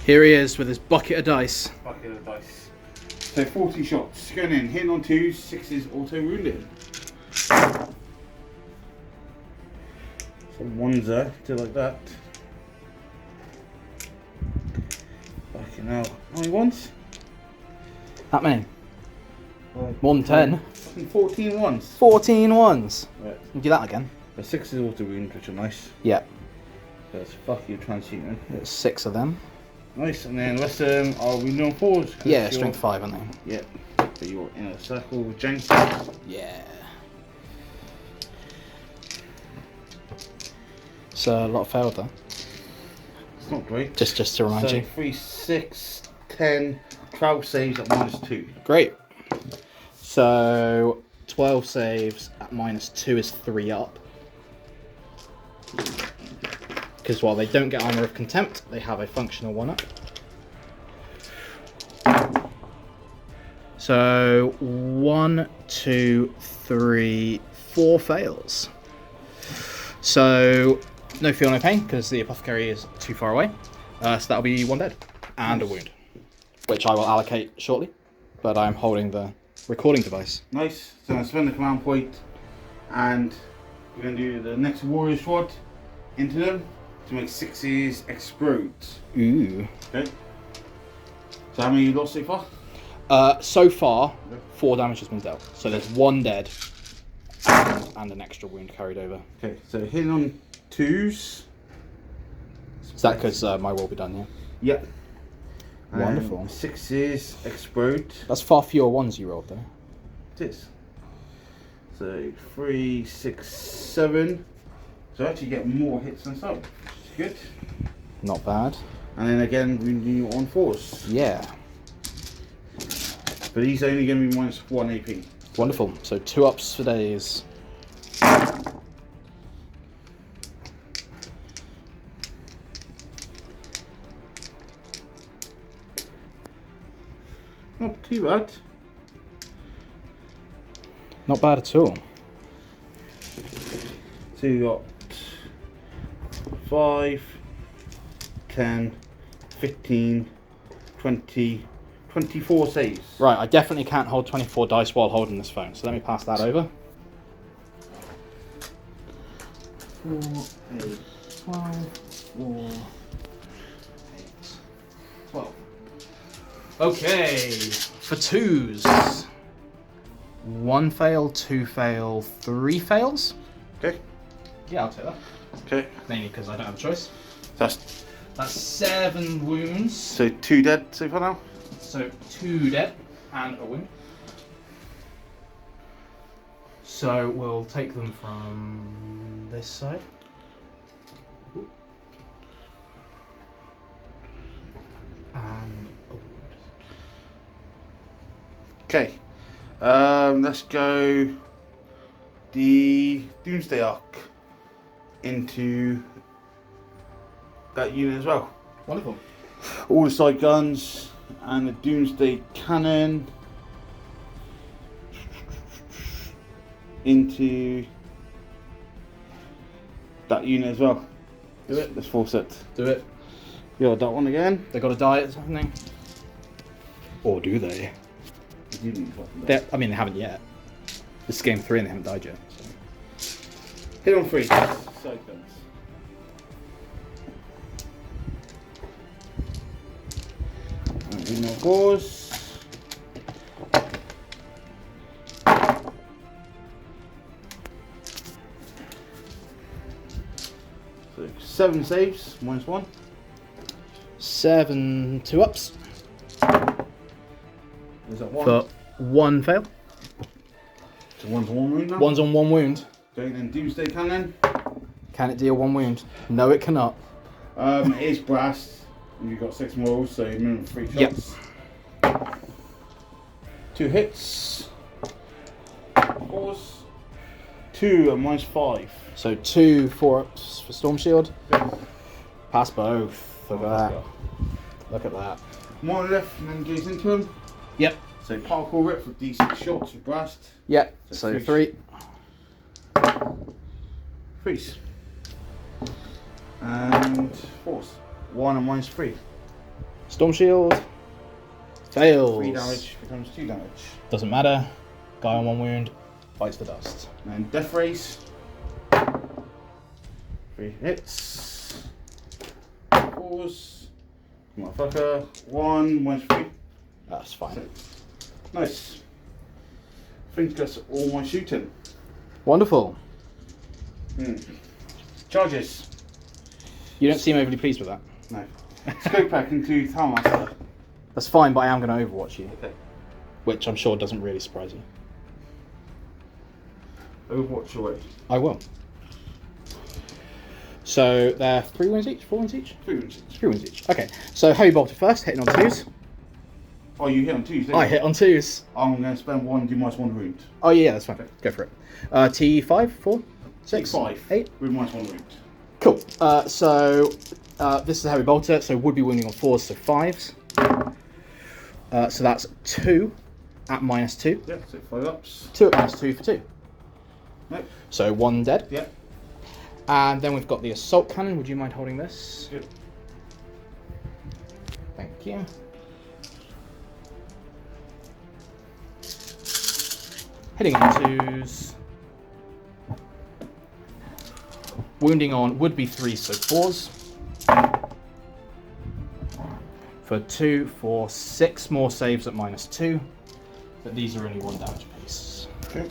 Here he is with his bucket of dice. Bucket of dice. So 40 shots. Going in, hitting on 2, 6's auto wounded. So 1's there, do like that. Fucking hell. How many ones? That many? More than 10. Fucking 14 ones. 14 ones. Right. You do that again. The 6's auto wound, which are nice. Yeah. That's fuck you, transhuman. There's 6 of them. Nice, and then let's are we doing 4s? Yeah, strength 5, aren't they? Yeah. So you're in a circle with James. Yeah. So a lot of failed there. It's not great. Just to remind so you. 3, 6, 10, 12 saves at -2. Great. So 12 saves at -2 is 3 up. Because while they don't get Armour of Contempt, they have a functional 1 up. So 1, 2, 3, 4 fails. So no feel, no pain, because the apothecary is too far away. So that'll be 1 dead and a wound, which I will allocate shortly. But I'm holding the recording device. Nice. So I'm going to spend the command point, and we're going to do the next warrior sword into them to make 6's explode. Ooh. Okay. So how many you lost so far? So far, 4 damage has been dealt. So there's 1 dead and an extra wound carried over. Okay, so hitting on 2s. Is that because my will be done here? Yep. Wonderful. 6s explode. That's far fewer ones you rolled though. It is. So 3, 6, 7. So I actually get more hits than some. Which is good. Not bad. And then again, we do on 4s. Yeah. But he's only going to be minus 1 AP. Wonderful. So 2 ups for days. Not too bad. Not bad at all. So you got 5, 10, 15, 20, 24 saves. Right, I definitely can't hold 24 dice while holding this phone, so let me pass that over. 4, 8, 12, 4, 8, 12. Okay, for 2s. 1 fail, 2 fail, 3 fails. Okay. Yeah, I'll take that. Okay. Mainly because I don't have a choice. That's 7 wounds. so 2 dead so far now. So 2 dead and a wound. So we'll take them from this side. And a wound. Okay. Let's go the Doomsday Arc into that unit as well. Wonderful. All the side guns and the Doomsday Cannon into that unit as well. Do it. Let's force it. Do it. Yeah, that one again. They got to die at something. Or do they? I mean, they haven't yet. This is game 3 and they haven't died yet. So. Hit on 3. Side guns. And more 4s. So 7 saves, minus 1. 7 2 ups. Is that 1? For 1 fail. So 1's 1 wound now. 1's on 1 wound. Okay, then Doomsday Cannon. Can it deal 1 wound? No, it cannot. It is blast. You've got 6 rolls, so minimum 3 shots. Yep. 2 hits. 4s. 2 and minus 5. So 2 4 ups for Storm Shield. Okay. Pass both. Look at that. Look at that. One left and then goes into him. Yep. So parkour rip for D6 shots with blast. Yep. So 3. Freeze. And force. 1 and minus 3. Storm Shield. Fails. 3 damage becomes 2 damage. Doesn't matter. Guy on 1 wound. Bites the dust. And Death Race. 3 hits. 4s. Motherfucker. 1 minus 3. That's fine. So, nice. I think that's all my shooting. Wonderful. Charges. You don't seem overly pleased with that. No. Scope back into Talmaster. That's fine, but I am going to overwatch you. Okay. Which I'm sure doesn't really surprise you. Overwatch away. I will. So they're 3 wounds each? 4 wounds each? 3 wounds each. 3 wounds each. Okay. So Heavy Bolter first, hitting on 2s. Oh, you hit on 2s, didn't you? I hit on 2s. I'm going to spend 1, do minus 1 wound. Oh yeah, that's fine. Okay. Go for it. T5, 4, 6, 5. 8. With minus 1 wound. Cool. So this is a Heavy Bolter, so would be wounding on 4s, so 5s. So that's 2 at minus 2. Yeah, so 5 ups. 2 at minus 2 for 2. Nope. So 1 dead. Yeah. And then we've got the Assault Cannon. Would you mind holding this? Good. Thank you. Hitting on 2s. Wounding on would be 3s, so 4s. For 2, 4, 6 more saves at minus 2. But these are only 1 damage apiece. Okay.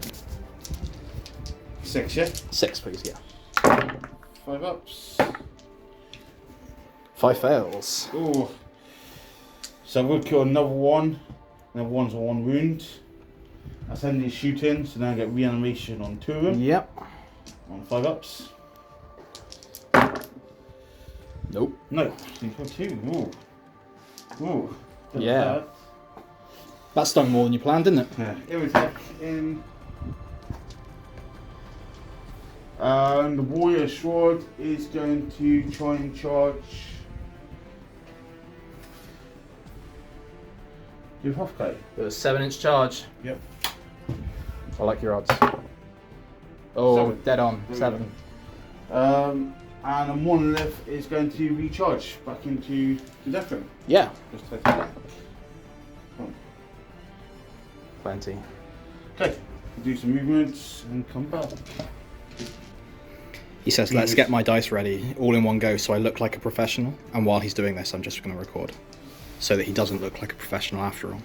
6, yeah? 6, please, yeah. 5 ups. 5 fails. Ooh. So we'll kill another one. Another one's on 1 wound. That's ending shooting, so now I get reanimation on 2 of them. Yep. On 5 ups. Nope. No, you got 2. Ooh. Ooh. Yeah. That stung more than you planned, didn't it? Yeah. Irritate in. And the warrior sword is going to try and charge. Your Hofkai. It was 7-inch charge. Yep. I like your odds. Oh, 7. dead on. There we 7. And a monolith is going to recharge back into the Necron. Yeah. Just take that. Plenty. Okay, do some movements and come back. He says, let's get my dice ready all in one go so I look like a professional. And while he's doing this, I'm just going to record. So that he doesn't look like a professional after all.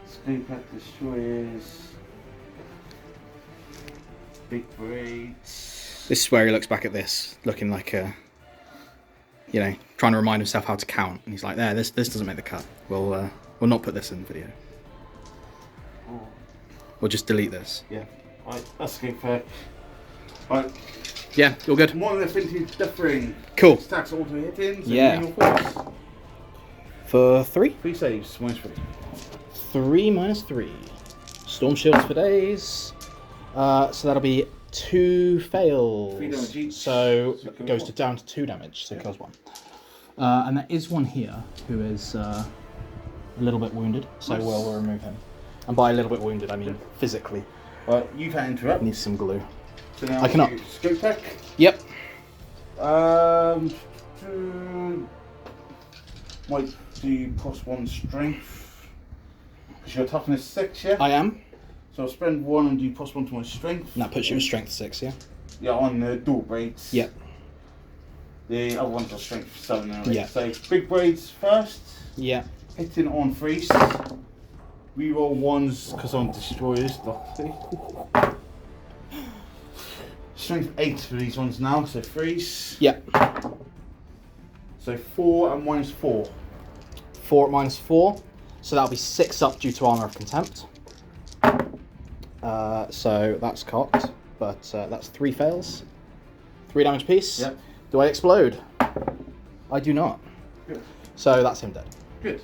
Scope at destroyers. Big braids. This is where he looks back at this, looking like a, you know, trying to remind himself how to count. And he's like, there, this doesn't make the cut. We'll not put this in the video. Oh. We'll just delete this. Yeah. Right, that's scope back. Right. Yeah, all good. Monolith into Death Ring. Cool. Stacks auto hitting. So Yeah. force. For 3? 3 saves, -3. 3 minus 3. Storm shields for days. So that'll be 2 fails. 3 damage each. So So it goes one. down to 2 damage, so it kills 1. And there is one here who is a little bit wounded, so Nice. we'll remove him. And by a little bit wounded, I mean physically. Right, you can interrupt. Needs some glue. So now I cannot. do Scope pack. Yep. Might do +1 strength. Because your toughness 6, yeah? I am. So I'll spend 1 and do +1 to my strength. And that puts you at strength 6, yeah? Yeah, on the dual braids. Yep. The other one's got strength 7 anyway. Yeah. So big braids first. Yeah. Hitting on freeze. Reroll 1s because I'm destroyers. Luckily. Strength 8 for these ones now, so freeze. Yep. So 4 and -4. 4 at -4. So that'll be 6 up due to Armour of Contempt. So that's cocked, but that's 3 fails. 3 damage piece. Yep. Do I explode? I do not. Good. So that's him dead. Good.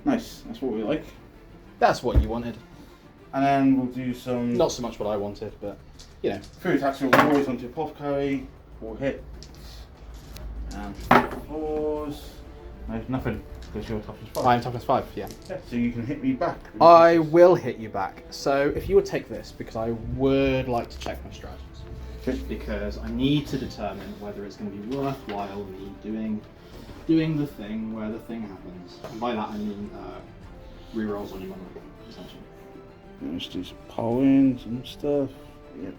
Nice. That's what we like. That's what you wanted. And then we'll do some. Not so much what I wanted, but you know. 3 attacks with always onto apothecary. 4 hits. And 4s. No, nothing. Because you're toughness 5. I'm toughness 5, yeah. Yeah, so you can hit me back. I will hit you back. So if you would take this, because I would like to check my strategies. Okay. Because I need to determine whether it's going to be worthwhile me doing the thing where the thing happens. And by that I mean rerolls on your money, essentially. Let's do some poems and stuff. Yep.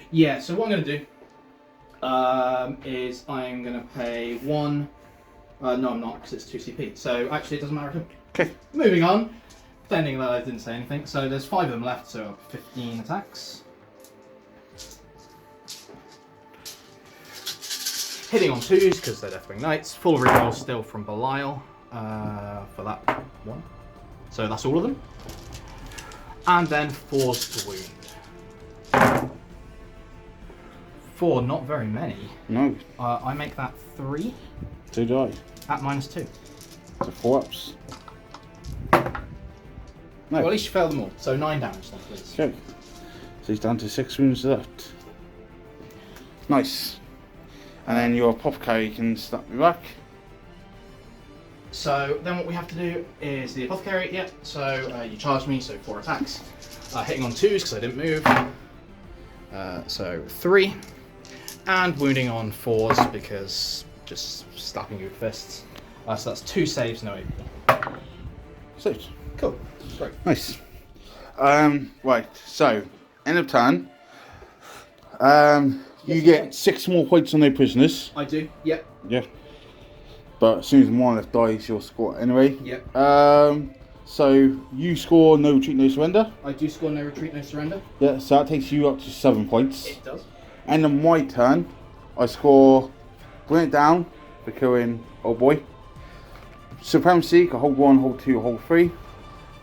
Yeah, so what I'm going to do is I'm going to pay 1. No, I'm not, because it's 2 CP. So actually, it doesn't matter at all. Okay. Moving on. Pretending that I didn't say anything. So there's 5 of them left, so 15 attacks. Hitting on 2s, because they're Deathwing Knights. Full reroll still from Belial for that one. So that's all of them. And then 4s to wound. 4, not very many. No. I make that 3 So do I. at -2. So 4 ups. No. Well, at least you failed them all. So 9 damage then, please. Okay. So he's down to 6 wounds left. Nice. And then your apothecary can snap me back. So then what we have to do is the apothecary. Yeah. So you charged me, so 4 attacks. Hitting on 2s because I didn't move. So 3. And wounding on 4s because just slapping you with fists. So that's 2 saves, no AP. Saved. Cool. Great. Nice. Right, so end of turn. You get 6 more points on their prisoners. I do. Yep. Yeah. But as soon as the monolith dies, you'll score it anyway. Yep. So you score no retreat, no surrender. I do score no retreat, no surrender. Yeah, so that takes you up to 7 points. It does. And on my turn, I score, bring it down, for killing old boy. Supremacy, I hold 1, hold 2, hold 3.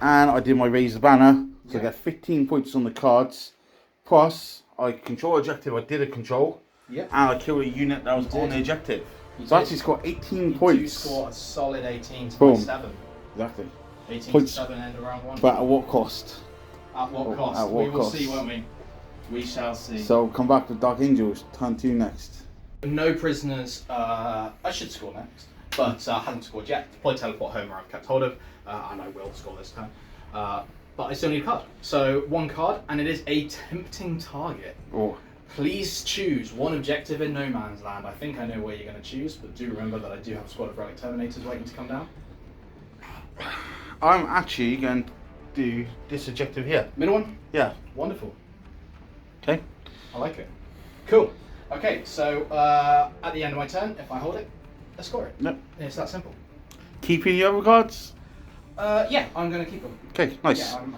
And I did my raise the banner, so I get 15 points on the cards. Plus, I control objective, I did a control. Yeah. And I killed a unit that was on the objective. So I actually scored 18 you points. You score a solid 18 to Boom. 7. Exactly. 18 Points. to 7 end of round 1. But at what cost? At what cost? At what we will cost? see, won't we? We shall see. So come back with Dark Angels, turn 2 next. No prisoners. I should score next, but I haven't scored yet. Deploy teleport Homer I've kept hold of, and I will score this time. But I still need a card. So 1 card, and it is a tempting target. Oh. Please choose 1 objective in no man's land. I think I know where you're going to choose, but do remember that I do have a squad of relic terminators waiting to come down. I'm actually going to do this objective here. Middle one? Yeah. Wonderful. Okay. I like it. Cool. Okay, so at the end of my turn, if I hold it, I score it. Yep. It's that simple. Keeping the other cards? Yeah, I'm going to keep them. Okay, nice. Yeah, I'm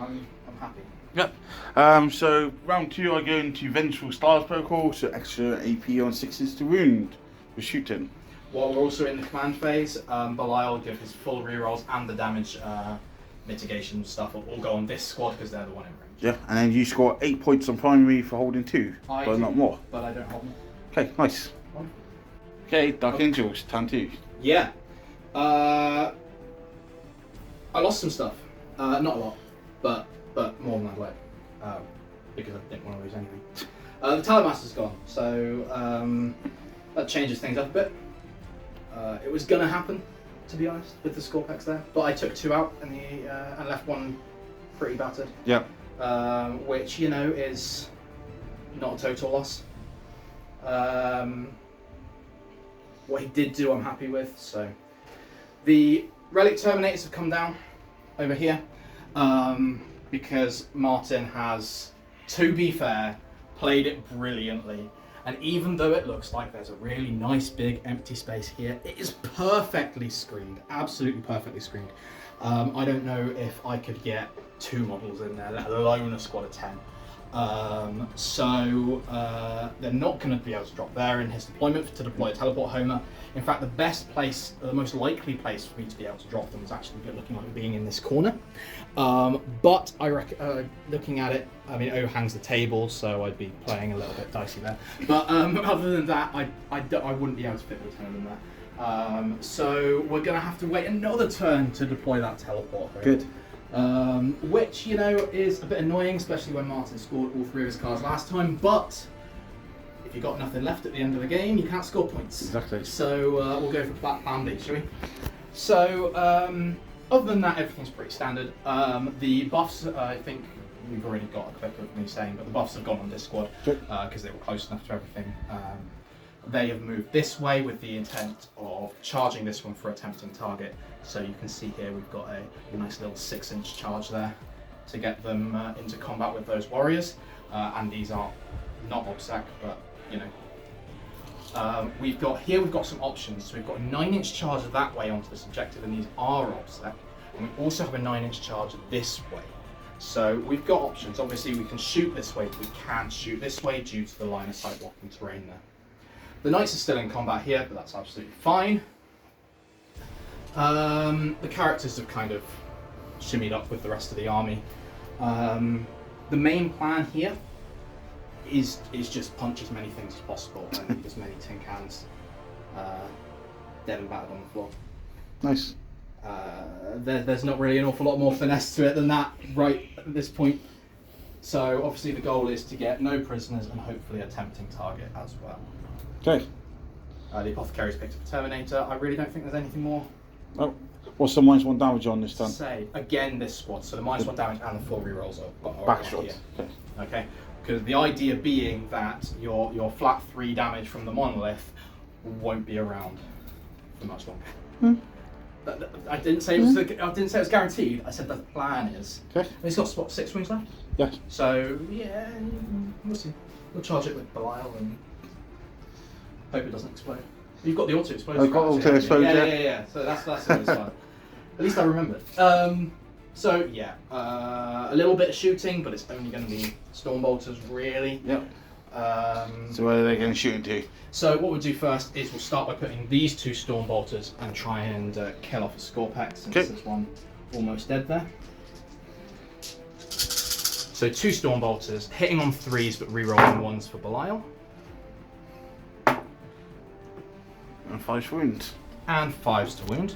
happy. Yep. So round 2 I go into Vengeful Stars Protocol, so extra AP on 6s to wound with shooting. While we're also in the command phase, Belial will give his full rerolls and the damage mitigation stuff will all go on this squad because they're the one in range. Yeah, and then you score 8 points on primary for holding 2, but do, not more. But I don't hold them. Okay, nice. Wonderful. Okay, Dark Angels, turn 2. Yeah. I lost some stuff. Not a lot, but more than I'd like. Because I didn't want to lose anything. The Talentmaster's gone, so that changes things up a bit. It was gonna happen, to be honest, with the score packs there, but I took 2 out and left 1 pretty battered. Yeah. Which, you know, is not a total loss. What he did do, I'm happy with. So the relic terminators have come down over here because Martin has, to be fair, played it brilliantly. And even though it looks like there's a really nice big empty space here, it is perfectly screened, absolutely perfectly screened. I don't know if I could get 2 models in there, let alone a squad of 10. So they're not going to be able to drop there in his deployment to deploy a teleport Homer. In fact, the best place, the most likely place for me to be able to drop them is actually looking like being in this corner. But I reckon, looking at it, I mean, O hangs the table, so I'd be playing a little bit dicey there. But other than that, I wouldn't be able to fit the 10 of them there. So we're going to have to wait another turn to deploy that teleport Homer. Good. Which, you know, is a bit annoying, especially when Martin scored all 3 of his cards last time, but if you've got nothing left at the end of the game, you can't score points. Exactly. So we'll go for plan B, shall we? So, other than that, everything's pretty standard. The buffs, I think we've already got a clip of me saying, but the buffs have gone on this squad because they were close enough to everything. They have moved this way with the intent of charging this one for a tempting target. So you can see here we've got a nice little 6-inch charge there to get them into combat with those warriors. And these are not obstac, but you know. We've got some options. So we've got a 9-inch charge that way onto this objective, and these are obstac. And we also have a 9-inch charge this way. So we've got options. Obviously we can shoot this way, but we can't shoot this way due to the line of sight blocking terrain there. The knights are still in combat here, but that's absolutely fine. The characters have kind of shimmied up with the rest of the army. The main plan here is just punch as many things as possible and leave as many tin cans dead and battered on the floor. Nice. There's not really an awful lot more finesse to it than that right at this point. So obviously the goal is to get no prisoners and hopefully a tempting target as well. Okay. The Apothecary's picked up a Terminator. I really don't think there's anything more Oh, what's the -1 damage on this to turn? say. Again, this squad, so the -1 damage and the 4 rerolls are Backshot. here. Okay. Okay, because the idea being that your flat 3 damage from the monolith won't be around for much longer. I didn't say it was guaranteed. I said the plan is. Okay. He's got what, 6 wings left. Yeah. So yeah, we'll see. We'll charge it with Belial and hope it doesn't explode. You've got the auto explode. I've got auto explode. Yeah. So that's always fun. At least I remembered. So yeah, a little bit of shooting, but it's only going to be Stormbolters really. Yep. So where are they going to shoot into? So what we'll do first is we'll start by putting these 2 Stormbolters and try and kill off a Scorpex, since there's one almost dead there. So 2 Stormbolters, hitting on 3s but re-rolling 1s for Belial. And 5 wounds. And 5s to wound.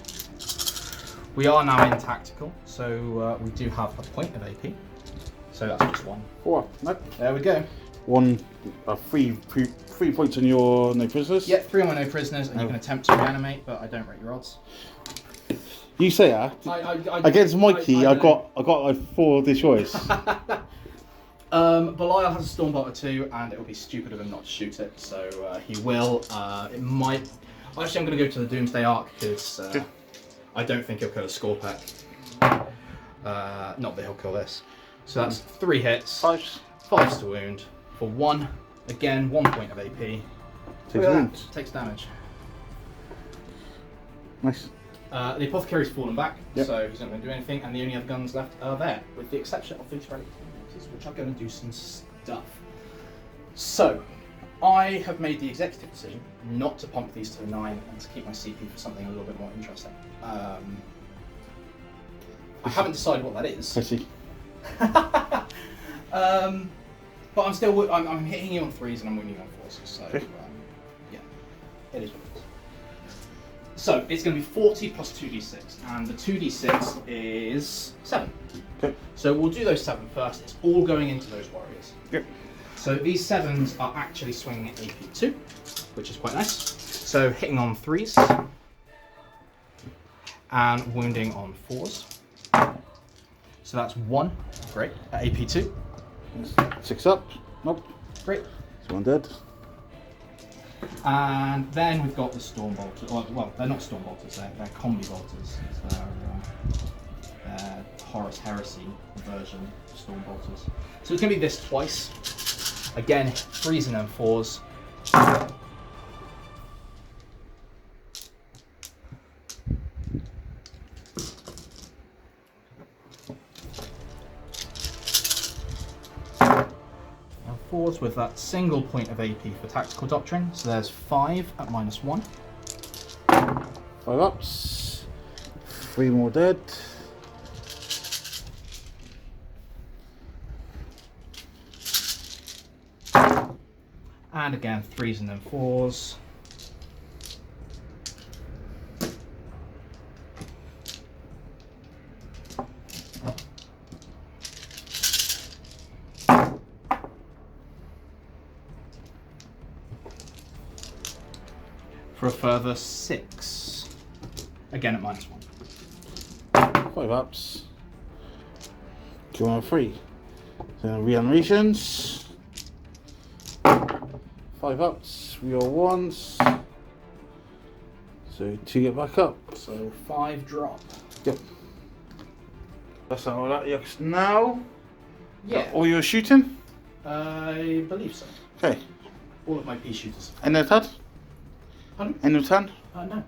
We are now in tactical, so we do have a point of AP. So that's just 1. 4. Nope. There we go. 3 points on your no prisoners. Yep, 3 on my no prisoners, and you can attempt to reanimate, but I don't rate your odds. You say that. Against Mikey, I got like 4 destroys. Belial has a Stormbolter too, and it would be stupid of him not to shoot it, so he will. It might. Actually, I'm going to go to the Doomsday Arc because I don't think he'll kill a Scorpec. Not that he'll kill this. So that's 3 hits, 5s to wound for 1. Again, 1 point of AP. Takes damage. Nice. The Apothecary's fallen back, Yep. so he's not going to do anything, and the only other guns left are there, with the exception of these relic monsters, which are going to do some stuff. So, I have made the executive decision not to pump these to 9 and to keep my CP for something a little bit more interesting. I haven't decided what that is. I see. But I'm still I'm hitting you on 3s and I'm winning on 4s, so yeah, it is what it is. So it's going to be 40 plus 2d6, and the 2d6 is 7. Okay. So we'll do those 7 first. It's all going into those warriors. Yep. So these 7s are actually swinging at AP2, which is quite nice. So hitting on 3s and wounding on 4s. So that's 1, great, at AP2. 6 up. Nope. Great. So 1 dead. And then we've got the Stormbolters. Well, they're not Stormbolters, they're Combi Bolters. They're Horus Heresy version of Stormbolters. So it's going to be this twice. Again, 3s and then 4s. Fours with that single point of AP for Tactical Doctrine. So there's 5 at -1. 5 ups. 3 more dead. And again, 3s and then 4s. For a further 6. Again at -1. 5 ups. 2 on 3. Then reanimations. 5 ups. Reroll 1s. So 2 get back up. So 5 drop. Yep. That's how that looks now. Yeah. All you're shooting? I believe so. Okay. All of my pea shooters. End of turn? Pardon? End of turn? No.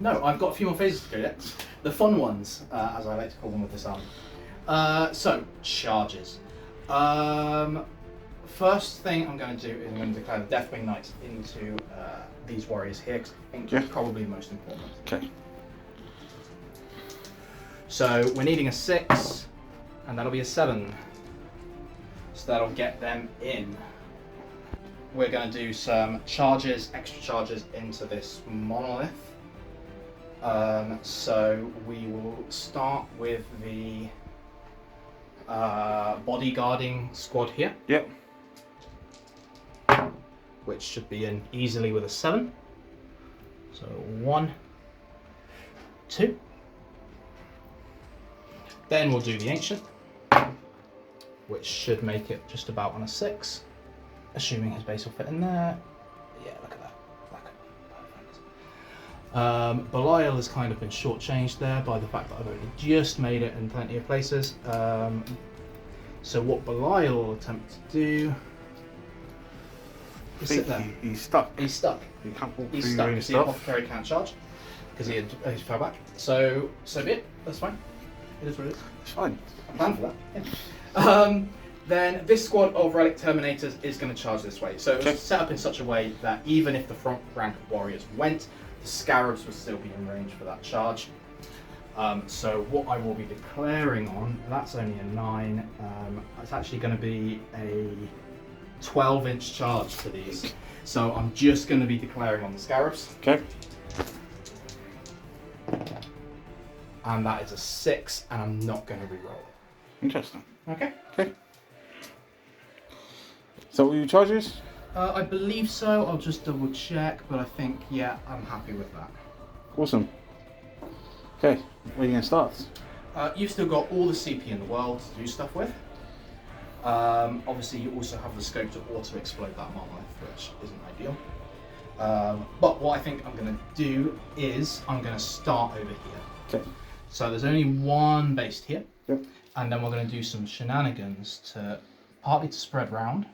No, I've got a few more phases to go yet. The fun ones, as I like to call them with this army. So, charges. First thing I'm going to do is I'm going to declare the Deathwing Knights into these warriors here, because I think it's probably the most important. Okay. So, we're needing a 6, and that'll be a 7. So that'll get them in. We're going to do some charges, extra charges into this monolith. So we will start with the bodyguarding squad here. Yep. Which should be in easily with a 7. So 1, 2. Then we'll do the ancient, which should make it just about on a 6. Assuming his base will fit in there. Yeah, look at that. Perfect. Belial has kind of been shortchanged there by the fact that I've only just made it in plenty of places. So what Belial will attempt to do is sit there. He's stuck. He's stuck. He can't walk He's through stuck any because the stuff. apothecary can't charge because he fell back. So be it. That's fine. It is what it is. It's fine. I planned for that. Yeah. Then this squad of Relic Terminators is going to charge this way. So it was set up in such a way that even if the front rank of warriors went, the Scarabs would still be in range for that charge. So what I will be declaring on, that's only a 9. It's actually going to be a 12-inch charge to these. So I'm just going to be declaring on the Scarabs. Okay. And that is a 6, and I'm not going to re-roll it. Interesting. Okay. Okay. So what your charges? I believe so. I'll just double check, but I think, yeah, I'm happy with that. Awesome. Okay, where are you going to start? You've still got all the CP in the world to do stuff with. Obviously, you also have the scope to auto-explode that monolith, which isn't ideal. But what I think I'm going to do is I'm going to start over here. Okay. So there's only one based here. Yep. And then we're going to do some shenanigans to partly to spread round,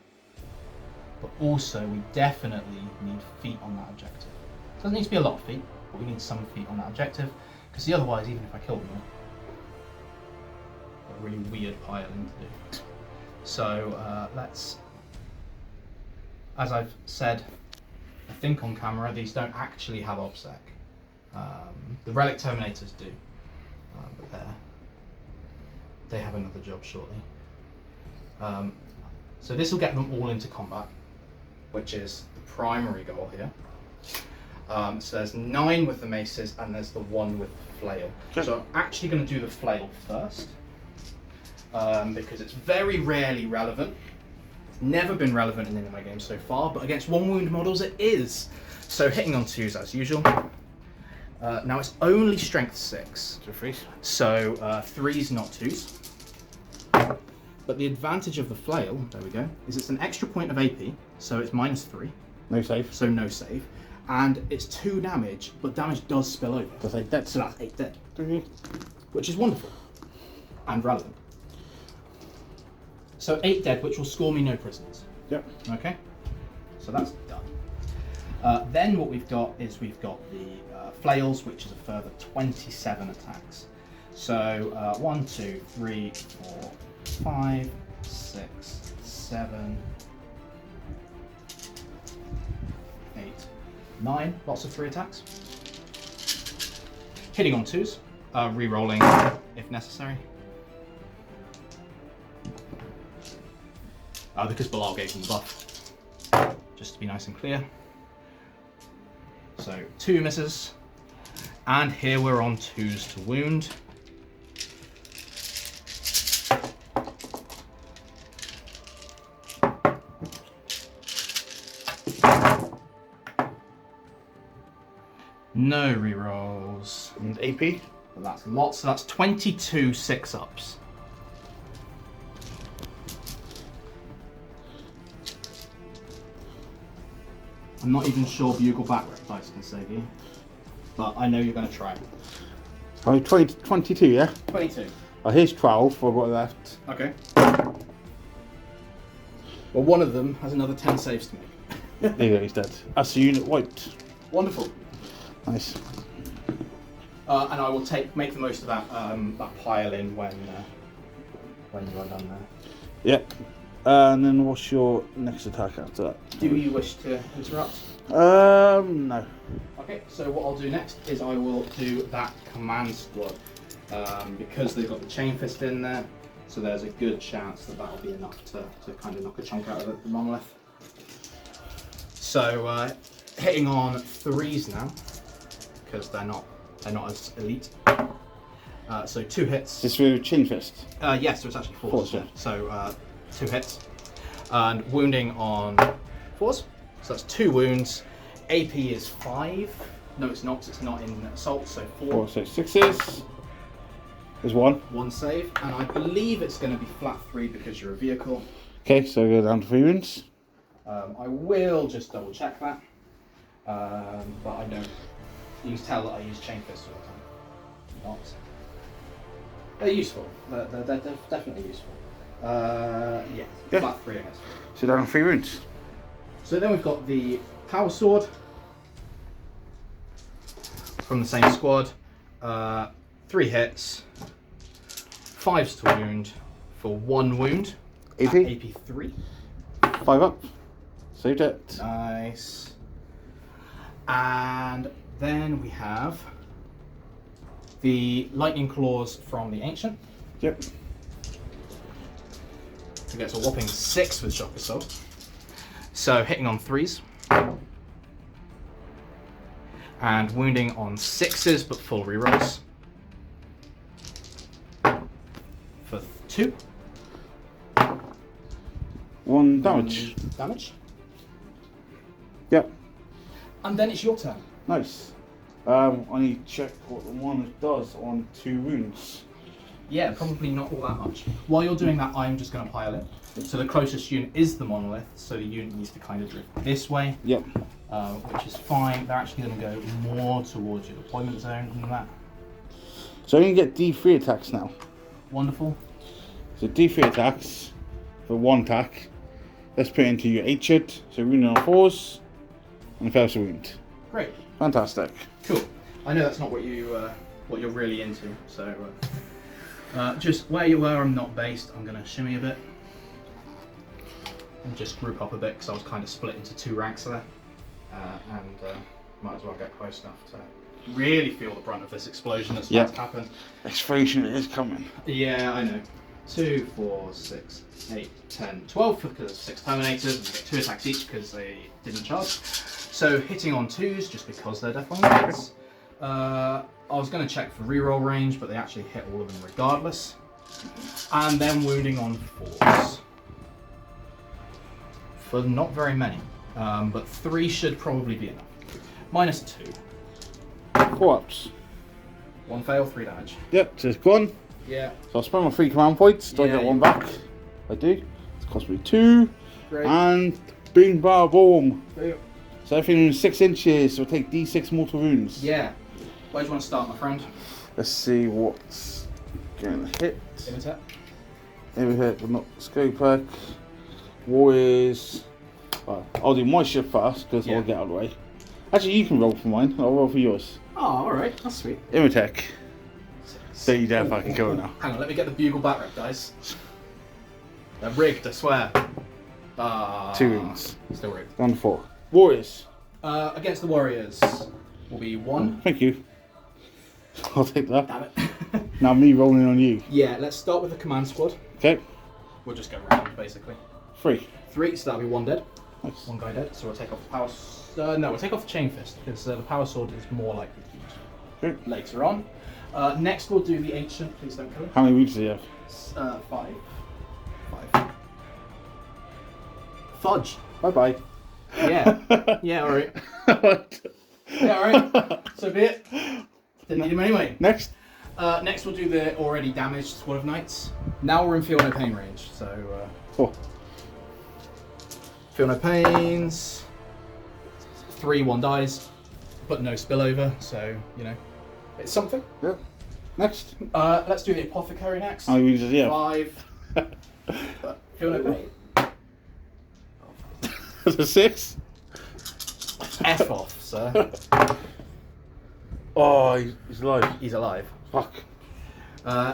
but also we definitely need feet on that objective. Doesn't need to be a lot of feet, but we need some feet on that objective, because otherwise, even if I kill them, a really weird piling to do. So let's, as I've said, I think on camera, these don't actually have OBSEC. The Relic Terminators do, but they have another job shortly. So this will get them all into combat, which is the primary goal here. So there's 9 with the maces and there's the 1 with the flail. Sure. So I'm actually going to do the flail first, because it's very rarely relevant. It's never been relevant in any of my games so far, but against 1 wound models it is. So hitting on 2s as usual. Now it's only strength 6, so 3s not 2s. But the advantage of the flail, there we go, is it's an extra point of AP, so it's -3. No save. So no save. And it's 2 damage, but damage does spill over. That's 8 dead. So that's 8 dead, Okay. which is wonderful and relevant. So 8 dead, which will score me no prisoners. Yep. Okay, so that's done. Then what we've got is we've got the flails, which is a further 27 attacks. So 1, 2, 3, 4, 5, 6, 7, 8, 9. Lots of 3 attacks. Hitting on 2s, re-rolling if necessary. Because Bilal gave them the buff, just to be nice and clear. So 2 misses, and here we're on 2s to wound. No rerolls. And AP? But that's lots, so that's 22 6-ups. I'm not even sure Bugle back dice can save you, but I know you're going to try. Oh, 22, yeah? 22. Oh, here's 12 for what left. Okay. Well, one of them has another 10 saves to make. There you go, he's dead. That's the unit wiped. Wonderful. Nice. And I will make the most of that that pile in when you are done there. Yep. And then what's your next attack after that? Do you wish to interrupt? No. Okay, so what I'll do next is I will do that command squad. Because they've got the chain fist in there, so there's a good chance that that'll be enough to kind of knock a chunk out of the monolith. So hitting on 3s now, because they're not as elite. So 2 hits. This with chain fist? Yes, so it's actually 4s. Yeah. So 2 hits. And wounding on 4s. So that's 2 wounds. AP is 5. No, it's not, 'cause it's not in assault, so 4. 4, so 6s. There's 1. 1 save, and I believe it's going to be flat 3 because you're a vehicle. Okay, so go down to 3 wounds. I will just double check that, but I don't. You can tell that I use chain fist all the time. Not. They're useful. They're definitely useful. Yeah, flat 3 I guess. So down to 3 wounds. So then we've got the power sword from the same squad. 3 hits. 5s to wound for 1 wound. AP. AP 3. 5 up. Saved it. Nice. And then we have the lightning claws from the ancient. Yep. He gets a whopping 6 with shock assault. So hitting on 3s. And wounding on 6s, but full rerolls. For 2. 1 damage. Damage. Yep. And then it's your turn. Nice. I need to check what the one does on 2 wounds. Yeah, probably not all that much. While you're doing that, I'm just going to pile in. So the closest unit is the monolith, so the unit needs to kind of drift this way. Yep. Which is fine. They're actually going to go more towards your deployment zone than that. So you can get D3 attacks now. Wonderful. So D3 attacks for 1 attack. Let's put it into your 8 shit. So wounding on 4s and a fails to wound. Great. Fantastic. Cool. I know that's not what you're really into. So just where you were, I'm not based. I'm going to shimmy a bit and just group up a bit because I was kind of split into 2 ranks there. And might as well get close enough to really feel the brunt of this explosion that's about to happen. Explosion is coming. Yeah, I know. 2, 4, 6, 8, 10, 12 because 6 Terminators and get 2 attacks each because they didn't charge. So hitting on 2s just because they're definitely hits. I was going to check for reroll range, but they actually hit all of them regardless. And then wounding on 4s. For not very many. But 3 should probably be enough. Minus 2. 4 ups. 1 fail, 3 damage. Yep, so it's gone. Yeah. So I'll spend my 3 command points. Do I get 1 back? I do. It's cost me 2. Great. And bing, bar, boom. Boom. So everything in 6 inches will take D6 mortal wounds. Yeah. Where do you want to start, my friend? Let's see what's going to hit. Imitate. Hit, but not scope perk. Warriors. Well, I'll do my shift first because I'll get out of the way. Actually, you can roll for mine. I'll roll for yours. Oh, alright. That's sweet. Imitech. So you dare if I can go now. Hang on, let me get the bugle back rep, guys. They're rigged, I swear. 2 wounds. Still rigged. 1 4. Warriors. Against the Warriors will be 1. Thank you. I'll take that. Damn it. Now me rolling on you. Yeah, let's start with the command squad. Okay. We'll just go round, basically. 3. 3, so that'll be 1 dead. Nice. 1 guy dead, so we'll take off the power... no, we'll take off the chain fist, because the power sword is more likely to use later on. Next we'll do the ancient, please don't kill him. How many wounds do you have? 5. 5. Fudge. Bye bye. Yeah. Yeah, alright. Yeah, alright. So be it. Didn't need him anyway. Next. Next we'll do the already damaged Squad of Knights. Now we're in Feel No Pain range, so... 4. Feel No Pains. 3, 1 dies, but no spillover, so, you know, it's something. Yeah. Next. Let's do the Apothecary next. How many wounds does he have? 5. Feel No Pain. That's a 6. F off, sir. Oh, he's alive. He's alive. Fuck.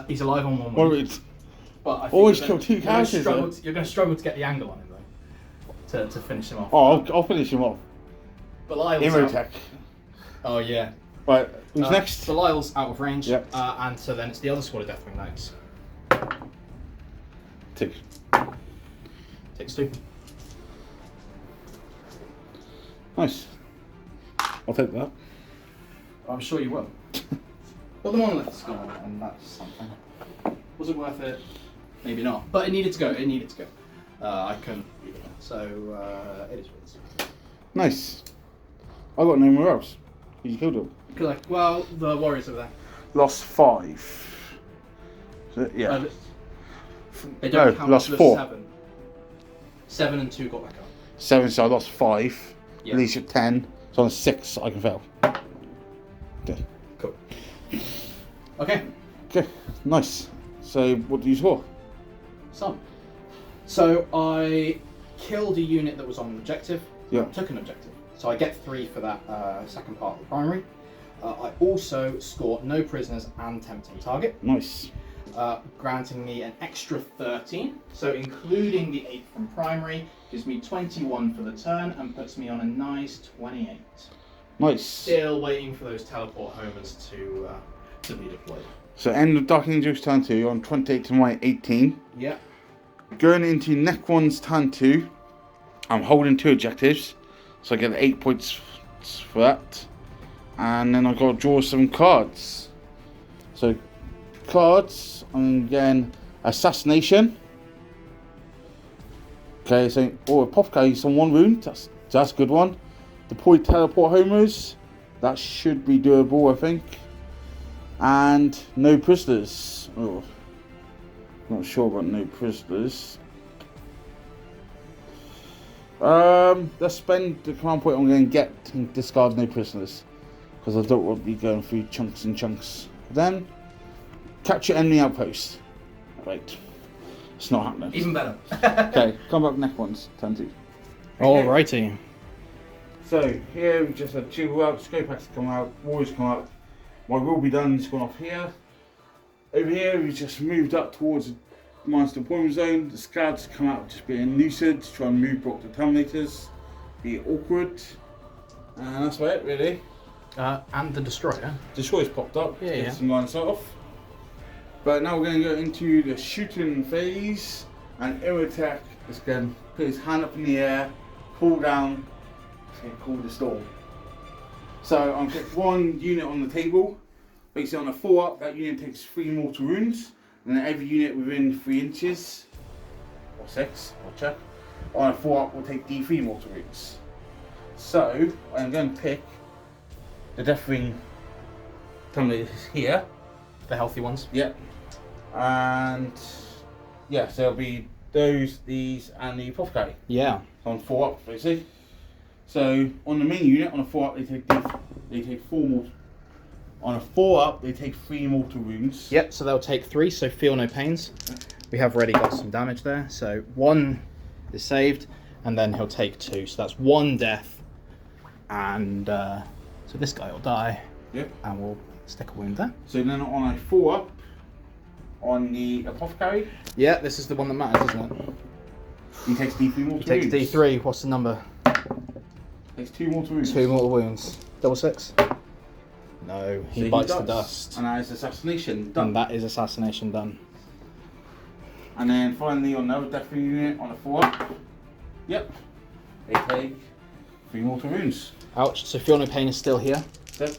He's alive on 1 What wound. would But I think always kill 2 characters. you're going to struggle to get the angle on him, though, to finish him off. Oh, I'll finish him off. Belial's Imotech. out. Oh, yeah. Right, who's next? Belial's out of range, Yep. and so then it's the other Squad of Deathwing Knights. 2. Takes 2. Nice. I'll take that. I'm sure you will. Well, the monolith's gone, and that's something. Was it worth it? Maybe not. But it needed to go. It needed to go. I couldn't leave it. So it is what it is. Nice. I got no more else. You killed them. Well, the Warriors over there. Lost 5. So, yeah. They don't No, count lost the 4. 7. 7 and 2 got back up. 7, so I lost 5. Yeah. At least at 10. So on 6, I can fail. Okay. Cool. Okay. Okay, nice. So what do you score? Some. So I killed a unit that was on an objective. Yeah. Took an objective. So I get 3 for that second part of the primary. I also score no prisoners and tempting target. Nice. granting me an extra 13. So including the 8 from primary, gives me 21 for the turn and puts me on a nice 28. Nice. Still waiting for those teleport homers to be deployed. So end of Dark Angel's turn 2 on 28 to my 18. Yeah. Going into Necron's turn 2, I'm holding 2 objectives, so I get 8 points for that. And then I got to draw some cards. So cards, I'm getting Assassination. Okay, so Apothecary is on 1 wound, that's a good one. Deploy teleport homers, that should be doable, I think. And no prisoners. Oh, not sure about no prisoners. Let's spend the command point I'm going to get and discard no prisoners, because I don't want to be going through chunks and chunks. Then capture enemy outpost. Right, it's not happening. Even better. Okay, come back next one's turn 2. Alrighty. So here we just had 2 out, scope packs come out, warriors come out. My will be done has gone off here. Over here we just moved up towards the monster deployment zone. The scouts come out just being nuisance, try and move block the terminators, be awkward. And that's about it really. And the destroyer. Destroyer's popped up, Yeah, get some line of sight off. But now we're going to go into the shooting phase, and Irritek is going to put his hand up in the air, pull down, it's going to call the storm. So I'm going to put 1 unit on the table. Basically on a 4 up, that unit takes 3 mortal wounds, and then every unit within 3 inches, or 6, I'll check, on a 4 up will take D3 mortal wounds. So I'm going to pick the Deathwing Terminators here. The healthy ones. Yep. And yeah, so it'll be those, these, and the Apothecary. Yeah. On 4 up, basically. So on the main unit, on a 4 up, they take 4 mortal. On a 4 up, they take 3 mortal wounds. Yep. So they'll take 3. So feel no pains. We have already got some damage there. So 1 is saved, and then he'll take 2. So that's 1 death, and so this guy will die. Yep. And we'll stick a wound there. So then on a 4 up, on the Apothecary, Yeah, this is the one that matters, isn't it? he takes D3 mortal He takes wounds. D3. What's the number? Takes 2 mortal wounds. 2 mortal wounds. Double 6. No, he So bites does. the dust. And that is Assassination done. And that is assassination done. And then finally on another Deathwing unit on a 4 up, yep, they take 3 mortal wounds. Ouch. So feel no pain is still here. Yep.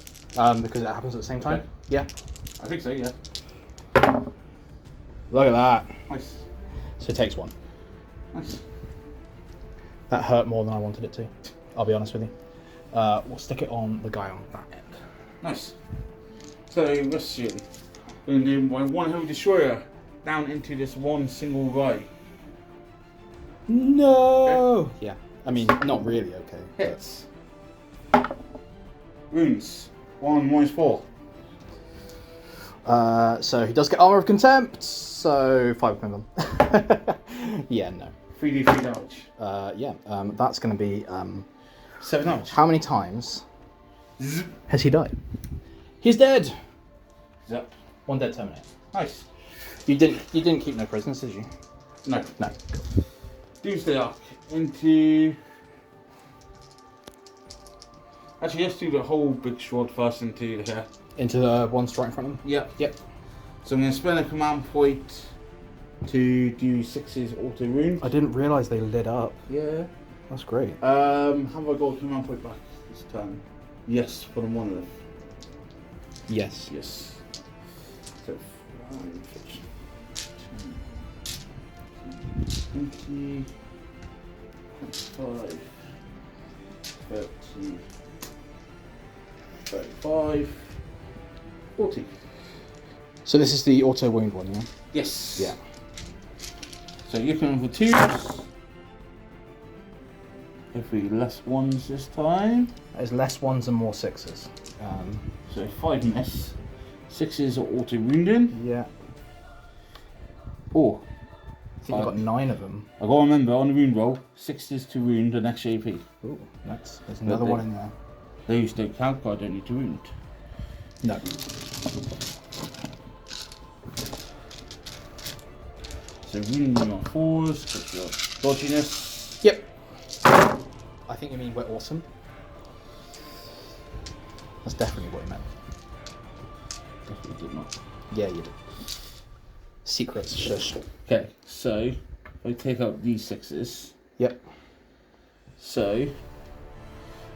Because it happens at the same time. Okay. Yeah. I think so, yeah. Look at that. Nice. So it takes 1. Nice. That hurt more than I wanted it to. I'll be honest with you. We'll stick it on the guy on that end. Nice. So let's see. And then my 1 heavy destroyer down into this 1 single guy. No. Okay. Yeah. I mean, not really. Okay. Hits. Wounds. 1 -4. So he does get armor of contempt. So 5 of them. Yeah. No. 3d3 damage. Yeah. That's going to be 7 damage. how many times has he died? He's dead. Zap. 1 dead terminator. Nice. You didn't keep no prisoners, did you? No. No. Doomsday Arc into. Actually, let's do the whole big sword first into here. Into the one straight in front of him? Yep. Yep. So I'm going to spend a command point to do 6's auto wound. I didn't realise they lit up. Yeah. That's great. Have I got a command point back this turn? Yes, for the monolith. Yes. Yes. So 5, 10, 20, 25, 30, 35, 40. So this is the auto wound one, yeah? Yes. Yeah. So you're coming for 2s. Hopefully less 1s this time. There's less 1s and more 6s. So 5 miss. 6s are auto wounding. Yeah. Oh. I think you've got 9 of them. I gotta remember on the wound roll, 6s to wound and extra AP. Ooh, there's another one in there. Those don't count, but I don't need to wound. No. So really on 4s, because your dodginess. Yep. I think you mean we're awesome. That's definitely what you meant. Definitely did not. Yeah, you did. Secrets, shush. Okay, so if I take out these 6s. Yep. So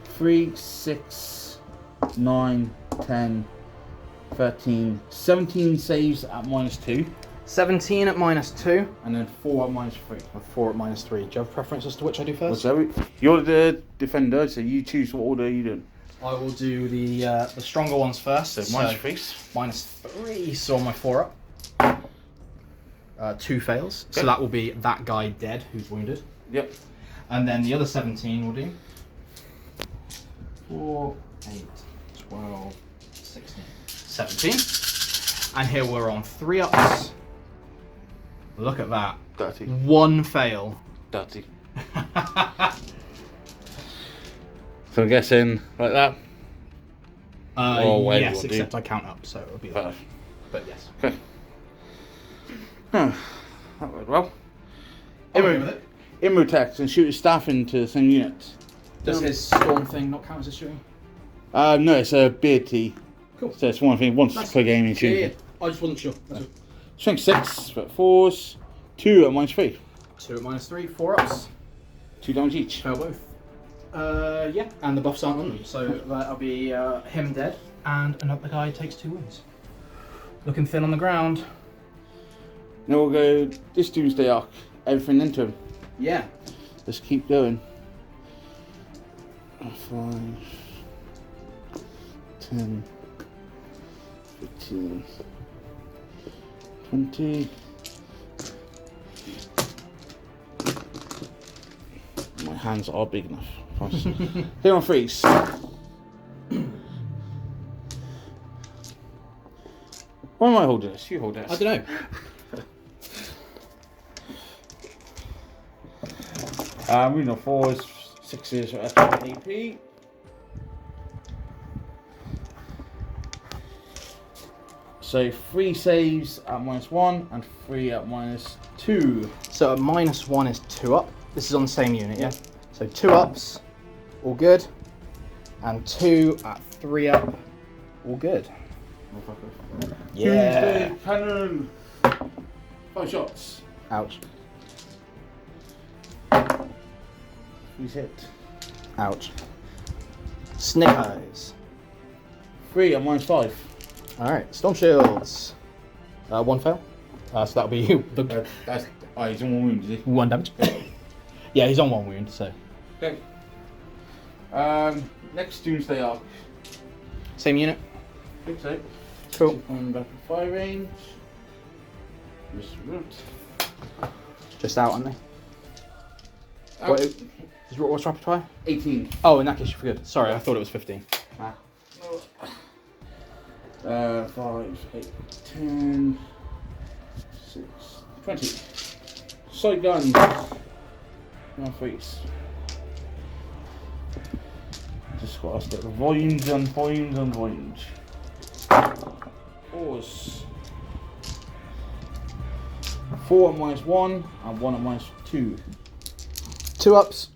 3, 6, 9, 10, 13, 17 saves at -2. 17 at -2. And then 4 at -3. And 4 at -3. Do you have a preference as to which I do first? You're the defender, so you choose what order you do. I will do the stronger ones first. So -3. -3, so on my 4 up. 2 fails. Okay. So that will be that guy dead who's wounded. Yep. And then the other 17 will do 4, 8, 12, 16, 17. And here we're on 3 ups. Look at that. Dirty. 1 fail. Dirty. So I'm guessing like that? Yes, except I count up, so it'll be like that. But yes. Okay. Oh, that went well. Immo attacks and shoot his staff into the same unit. Does his storm thing not count as a shooting? No, it's a beard tee. Cool. So it's one thing once per game in shooting. Yeah. I just wasn't sure. That's all. Strength 6, but 4s, 2 at -3. 2 at -3, 4 ups. 2 damage each. Fail both. Yeah, and the buffs aren't on them, so that'll be him dead, and another guy takes 2 wounds. Looking thin on the ground. Now we'll go this Doomsday Arc, everything into him. Yeah. Let's keep going. 5, 10, 15, 20. My hands are big enough. Here on 3s. Why am I holding this? You hold this. I don't know. Moving on 4s, 6s at AP. So 3 saves at -1 and 3 at -2. So a -1 is 2 up. This is on the same unit, yeah? So 2 ups, all good. And 2 at 3 up, all good. Doomsday Cannon. 5 shots. Ouch. 3 hit. Ouch. Snake eyes. 3 at -5. Alright, storm shields. 1 fail. So that'll be you. That's he's on 1 wound, is he? 1 damage. Yeah, he's on 1 wound, so. Okay. Next Doomsday Arc. Same unit. Think so. Cool. On back of fire range. Just root. Just out, aren't they? What's rapid fire? 18. Oh, in that case you're good. Sorry, I thought it was 15. 5, 8, 10, 6, 20. Side guns. On 3s. Just got us the volumes and volumes and volumes. 4s. 4 at -1 and 1 at -2. 2 ups.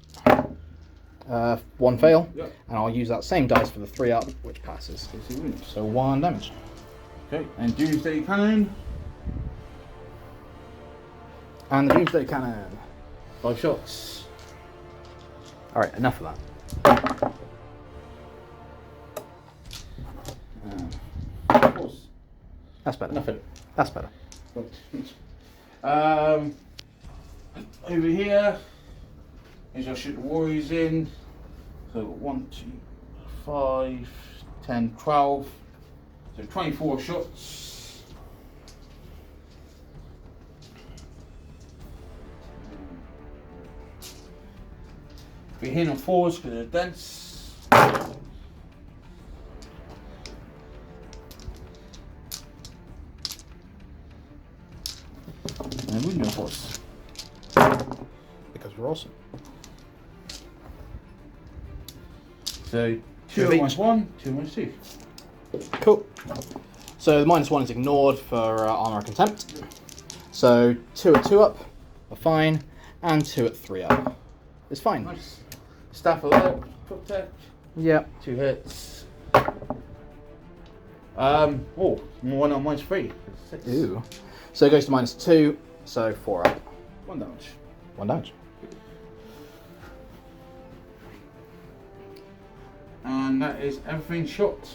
1 fail. Yep. And I'll use that same dice for the 3 up, which passes. So 1 damage. Okay, and Doomsday Cannon. And the Doomsday Cannon. 5 shots. Alright, enough of that. Of course. That's better. Nothing. That's better. Over here is I'll shoot the warriors in. So 1, 2, 5, 10, 12. So 24 shots. We're hitting on 4s because they're dense. And we know 4s. Because we're awesome. So 2 Two of at each. -1, 2 at -2. Cool. So the -1 is ignored for armor of contempt. So 2 at 2 up are fine, and 2 at 3 up is fine. Nice. Staff alert, protect. Yep. 2 hits. Oh, one on -3. 6. Ooh. So it goes to -2, so 4 up. 1 damage. 1 damage. And that is everything shot.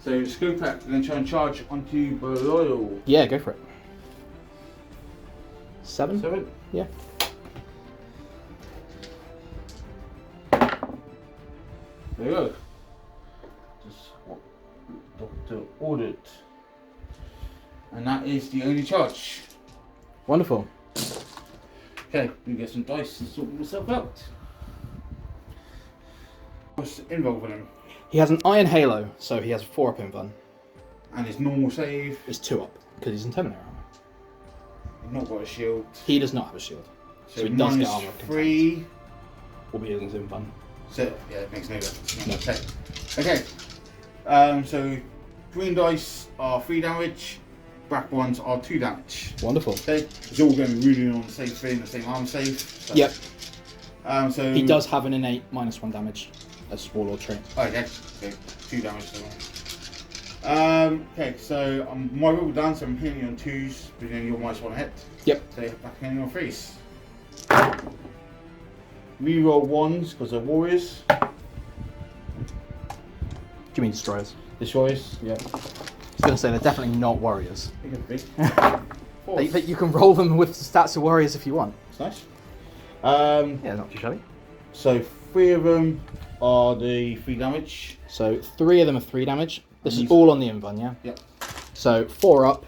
So Scoop Pack, we're going to try and charge onto Belial. Yeah, go for it. 7? 7. Yeah. There you go. Just what Doctor ordered. And that is the only charge. Wonderful. Okay, we get some dice and sort myself out. What's involved in him? He has an Iron Halo, so he has 4 up invuln. And his normal save. It's 2 up, because he's in Terminator armor. He's not got a shield. He does not have a shield. So he does get armor of contempt. -3. Will be in his invuln. So yeah, it makes no difference. No. Okay. So green dice are 3 damage, black ones are 2 damage. Wonderful. Okay, it's all going to be rooting on the same thing, the same armor save. So. Yep. So He does have an innate -1 damage as Warlord trait. Okay, so 2 damage to them. Okay, so my roll down, so I'm hitting you on 2s, but then you're -1 hit. Yep. So back hitting you on 3s. Reroll 1s because they're warriors. Do you mean destroyers? Destroyers, yeah. I was going to say they're definitely not warriors. They could be. But you can roll them with the stats of warriors if you want. It's nice. Yeah, not too shabby. So 3 of them are the 3 damage. So 3 of them are 3 damage. This And is these- all on the invuln, yeah? Yep. So 4 up.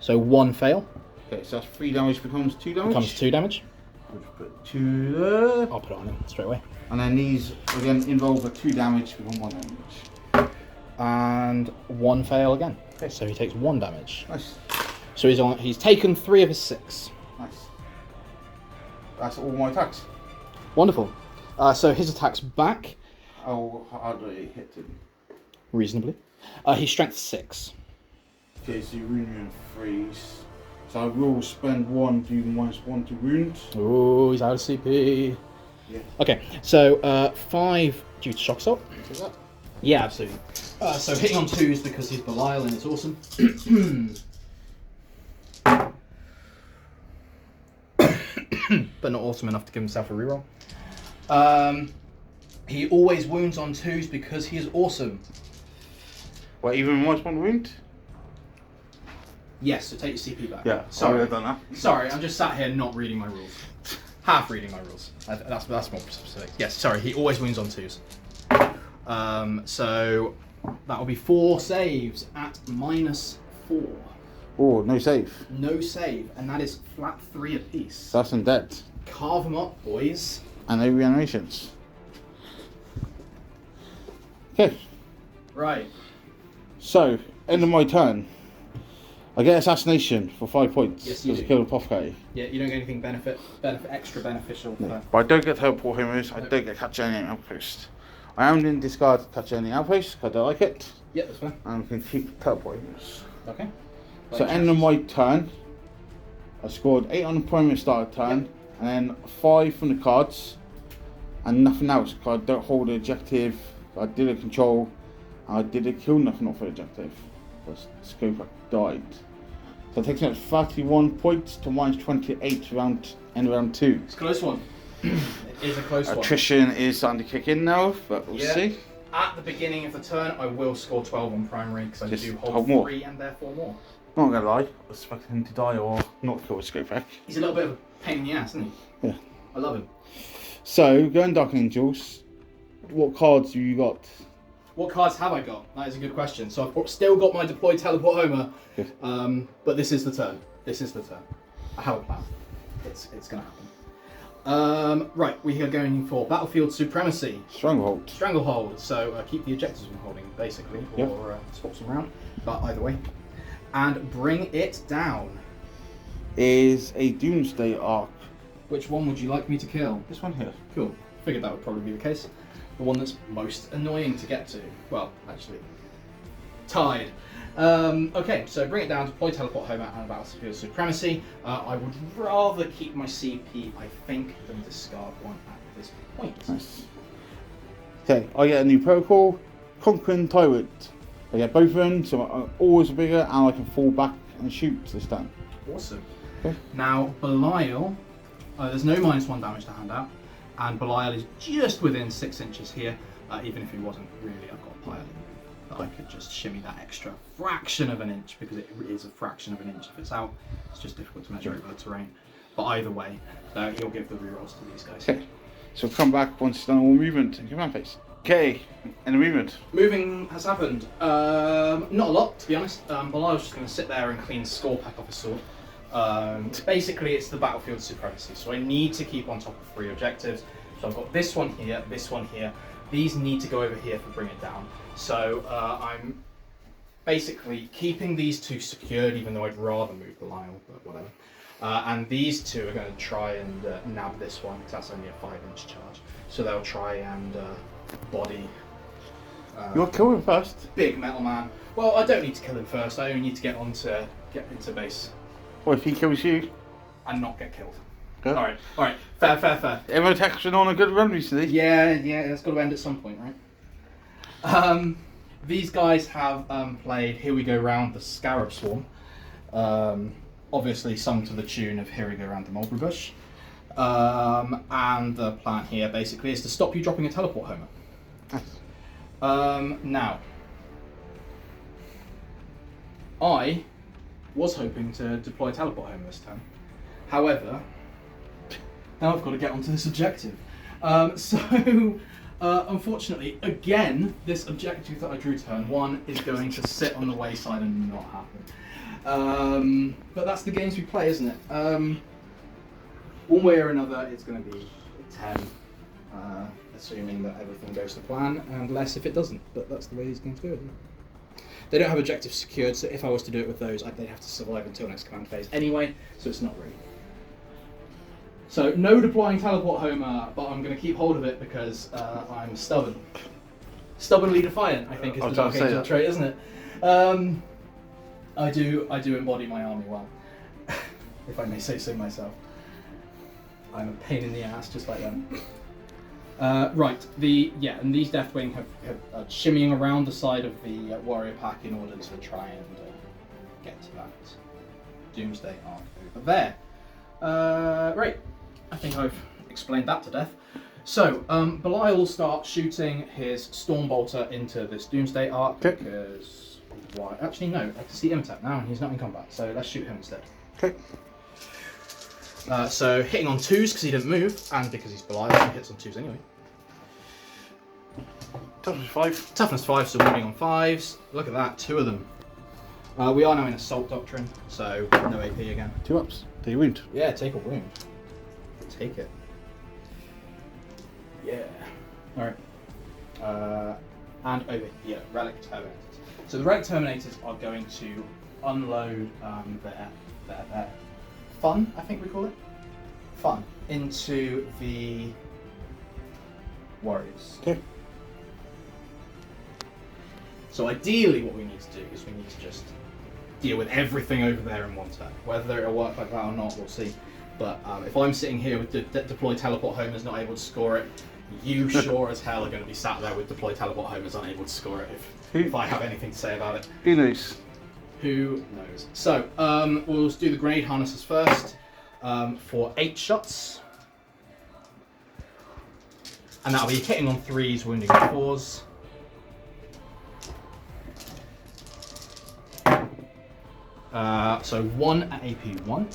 So 1 fail. Okay, so that's 3 damage becomes 2 damage. Becomes 2 damage. We'll just put 2 there. I'll put it on him straight away. And then these again involve a 2 damage become 1 damage. And 1 fail again. Okay, so he takes 1 damage. Nice. So he's taken 3 of his 6. Nice. That's all my attacks. Wonderful. So his attack's back, How do I hit him? reasonably. He's strength 6. Okay, so you wound me in 3s. So I will spend 1, do -1 to wound. Oh, he's out of CP. Yeah. Okay, so 5 due to shock assault. Is that? Yeah, absolutely. So hitting on 2s because he's Belial and it's awesome. But not awesome enough to give himself a reroll. He always wounds on 2s because he is awesome. What, even -1 wound? Yes, so take your CP back. Yeah, Sorry. I've done that. Sorry, I'm just sat here not reading my rules. Half reading my rules. That's more specific. Yes, sorry, he always wounds on 2s. So that will be 4 saves at -4. Oh, no save. No save, and that is flat 3 apiece. That's in dead. Carve them up, boys. And no reanimations. Okay, Right. so end of my turn. I get assassination for 5 points. Yes, you because I do. killed a apothecary. Yeah, you don't get anything extra beneficial. No. But I don't get teleport homers, I don't get catch any outpost. I am in discard to catch any outpost because I don't like it. Yeah, that's fine. And I can keep teleport homers. Okay. So end of my turn, I scored 8 on the primary start turn, and then 5 from the cards, and nothing else because I don't hold the objective. I did a control, and I did a kill nothing off the objective. Because Scope died. So it takes me up 31 points to -28 end of round 2. It's a close one. It is a close one. Attrition is starting to kick in now, but we'll Yeah. see. At the beginning of the turn, I will score 12 on primary because I Just do hold hold more. 3 and therefore more. Not gonna lie, I expected him to die or not kill a Scope back. He's a little bit of a pain in the ass, isn't he? Yeah. I love him. So, going Dark Angels, what cards have you got? What cards have I got? That is a good question. So I've still got my deployed teleport homer, Good. but this is the turn. This is the turn. I have a plan. It's going to happen. Right, we are going for Battlefield Supremacy. Stronghold. Stranglehold. So keep the objectives from holding, basically, Yep. or swap them around. But either way. And bring it down. Is a Doomsday Arc. Which one would you like me to kill? This one here. Cool. Figured that would probably be the case. The one that's most annoying to get to. Well, actually, tied. Okay, so bring it down, deploy teleport home and battlefield supremacy. I would rather keep my CP, I think, than discard one at this point. Nice. Okay, I get a new protocol, Conquering Tyrant. I get both of them, so I'm always bigger, and I can fall back and shoot this time. Awesome. Okay. Now, Belial, there's no -1 damage to hand out, and Belial is just within 6 inches here, even if he wasn't really. I've got a pile that I could just shimmy that extra fraction of an inch, because it is a fraction of an inch if it's out. It's just difficult to measure over the terrain. But either way, he'll give the rerolls to these guys. Okay, so come back once you've done all movement in command phase. Okay, and the movement. Moving has happened. Not a lot, to be honest. Belial's just going to sit there and clean Skull Pack off his sword. Basically, it's the battlefield supremacy, so I need to keep on top of 3 objectives. So I've got this one here, this one here. These need to go over here for bring it down. So I'm basically keeping these 2 secured, even though I'd rather move Belial, but whatever. And these 2 are going to try and nab this one, because that's only a 5-inch charge. So they'll try and body. You'll kill him first. Big metal man. Well, I don't need to kill him first. I only need to get into base. What if he kills you? And not get killed. Good. All right. Fair. Everyone texting on a good run recently. Yeah, it's got to end at some point, right? These guys have played Here We Go Round the Scarab Swarm. Obviously sung to the tune of Here We Go Round the Mulberry Bush. And the plan here basically is to stop you dropping a teleport homer. Now, I was hoping to deploy a teleport homer this time. However, now I've got to get onto this objective. Unfortunately, again, this objective that I drew turn 1 is going to sit on the wayside and not happen. But that's the games we play, isn't it? One way or another, it's going to be 10, assuming that everything goes to plan, and less if it doesn't. But that's the way these games go, isn't it? They don't have objectives secured, so if I was to do it with those, they'd have to survive until next command phase anyway, so it's not really. So, no deploying teleport homer, but I'm going to keep hold of it because I'm stubborn. Stubbornly defiant, I think, is the Dark Angel trait, isn't it? I do embody my army well, if I may say so myself. I'm a pain in the ass, just like them. Right, and these Deathwing have shimmying around the side of the warrior pack in order to try and get to that Doomsday arc over there. Right, I think I've explained that to death. So, Belial will start shooting his Stormbolter into this Doomsday arc because why? Actually, no, I can see him attack now and he's not in combat, so let's shoot him instead. Okay. So hitting on 2s because he didn't move, and because he's Belial, he hits on 2s anyway. Toughness 5. Toughness 5, so wounding on 5s. Look at that, 2 of them. We are now in Assault Doctrine, so no AP again. 2 ups. Take a wound. Yeah, take a wound. Take it. Yeah. Alright. And over here, Relic Terminators. So the Relic Terminators are going to unload their fun, I think we call it. Fun. Into the Warriors. Okay. So ideally what we need to do is we need to just deal with everything over there in one turn. Whether it'll work like that or not, we'll see. But if I'm sitting here with deploy teleport homers not able to score it, you sure as hell are going to be sat there with deploy teleport homers unable to score it if I have anything to say about it. Who knows? Who knows? So we'll do the grenade harnesses first for 8 shots. And that'll be hitting on 3s, wounding on 4s. So 1 at AP 1.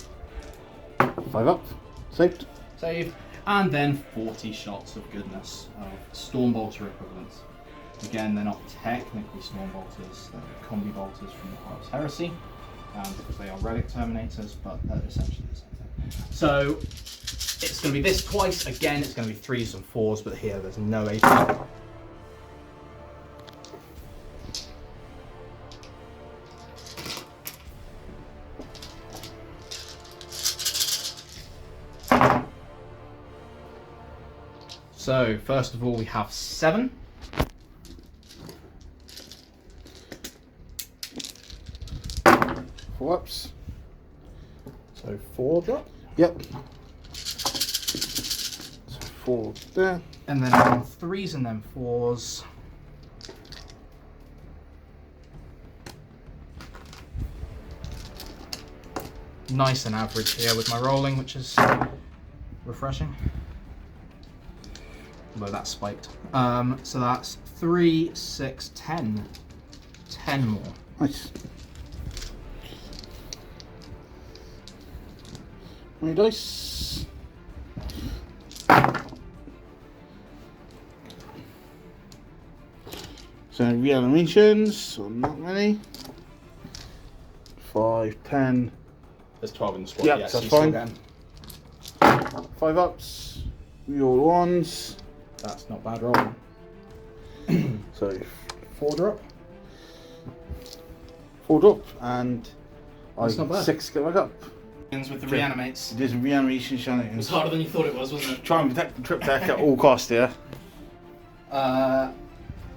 5 up. Saved. Save. And then 40 shots of goodness of Stormbolter equivalents. Again, they're not technically Stormbolters, they're combi bolters from the Horus Heresy, because they are relic terminators, but they're essentially the same thing. So it's going to be this twice. Again, it's going to be 3s and 4s, but here there's no AP. So, first of all, we have 7. Whoops. So 4 drop. Yep. So 4 there. And then on 3s and then 4s. Nice and average here with my rolling, which is refreshing. Although that's spiked. So that's 3, 6, 10. 10 more. Nice. How many dice? So reanimations, so not many. 5, 10. There's 12 in the squad. Yep, Yeah, that's so fine. getting... 5 ups. Reroll ones. That's not bad rolling. So 4 drop. 4 drop and That's not bad. 6 get back up. With the reanimates. There's a reanimation It was shenanigans. harder than you thought it was, wasn't it? Try and protect the triptych at all costs, yeah.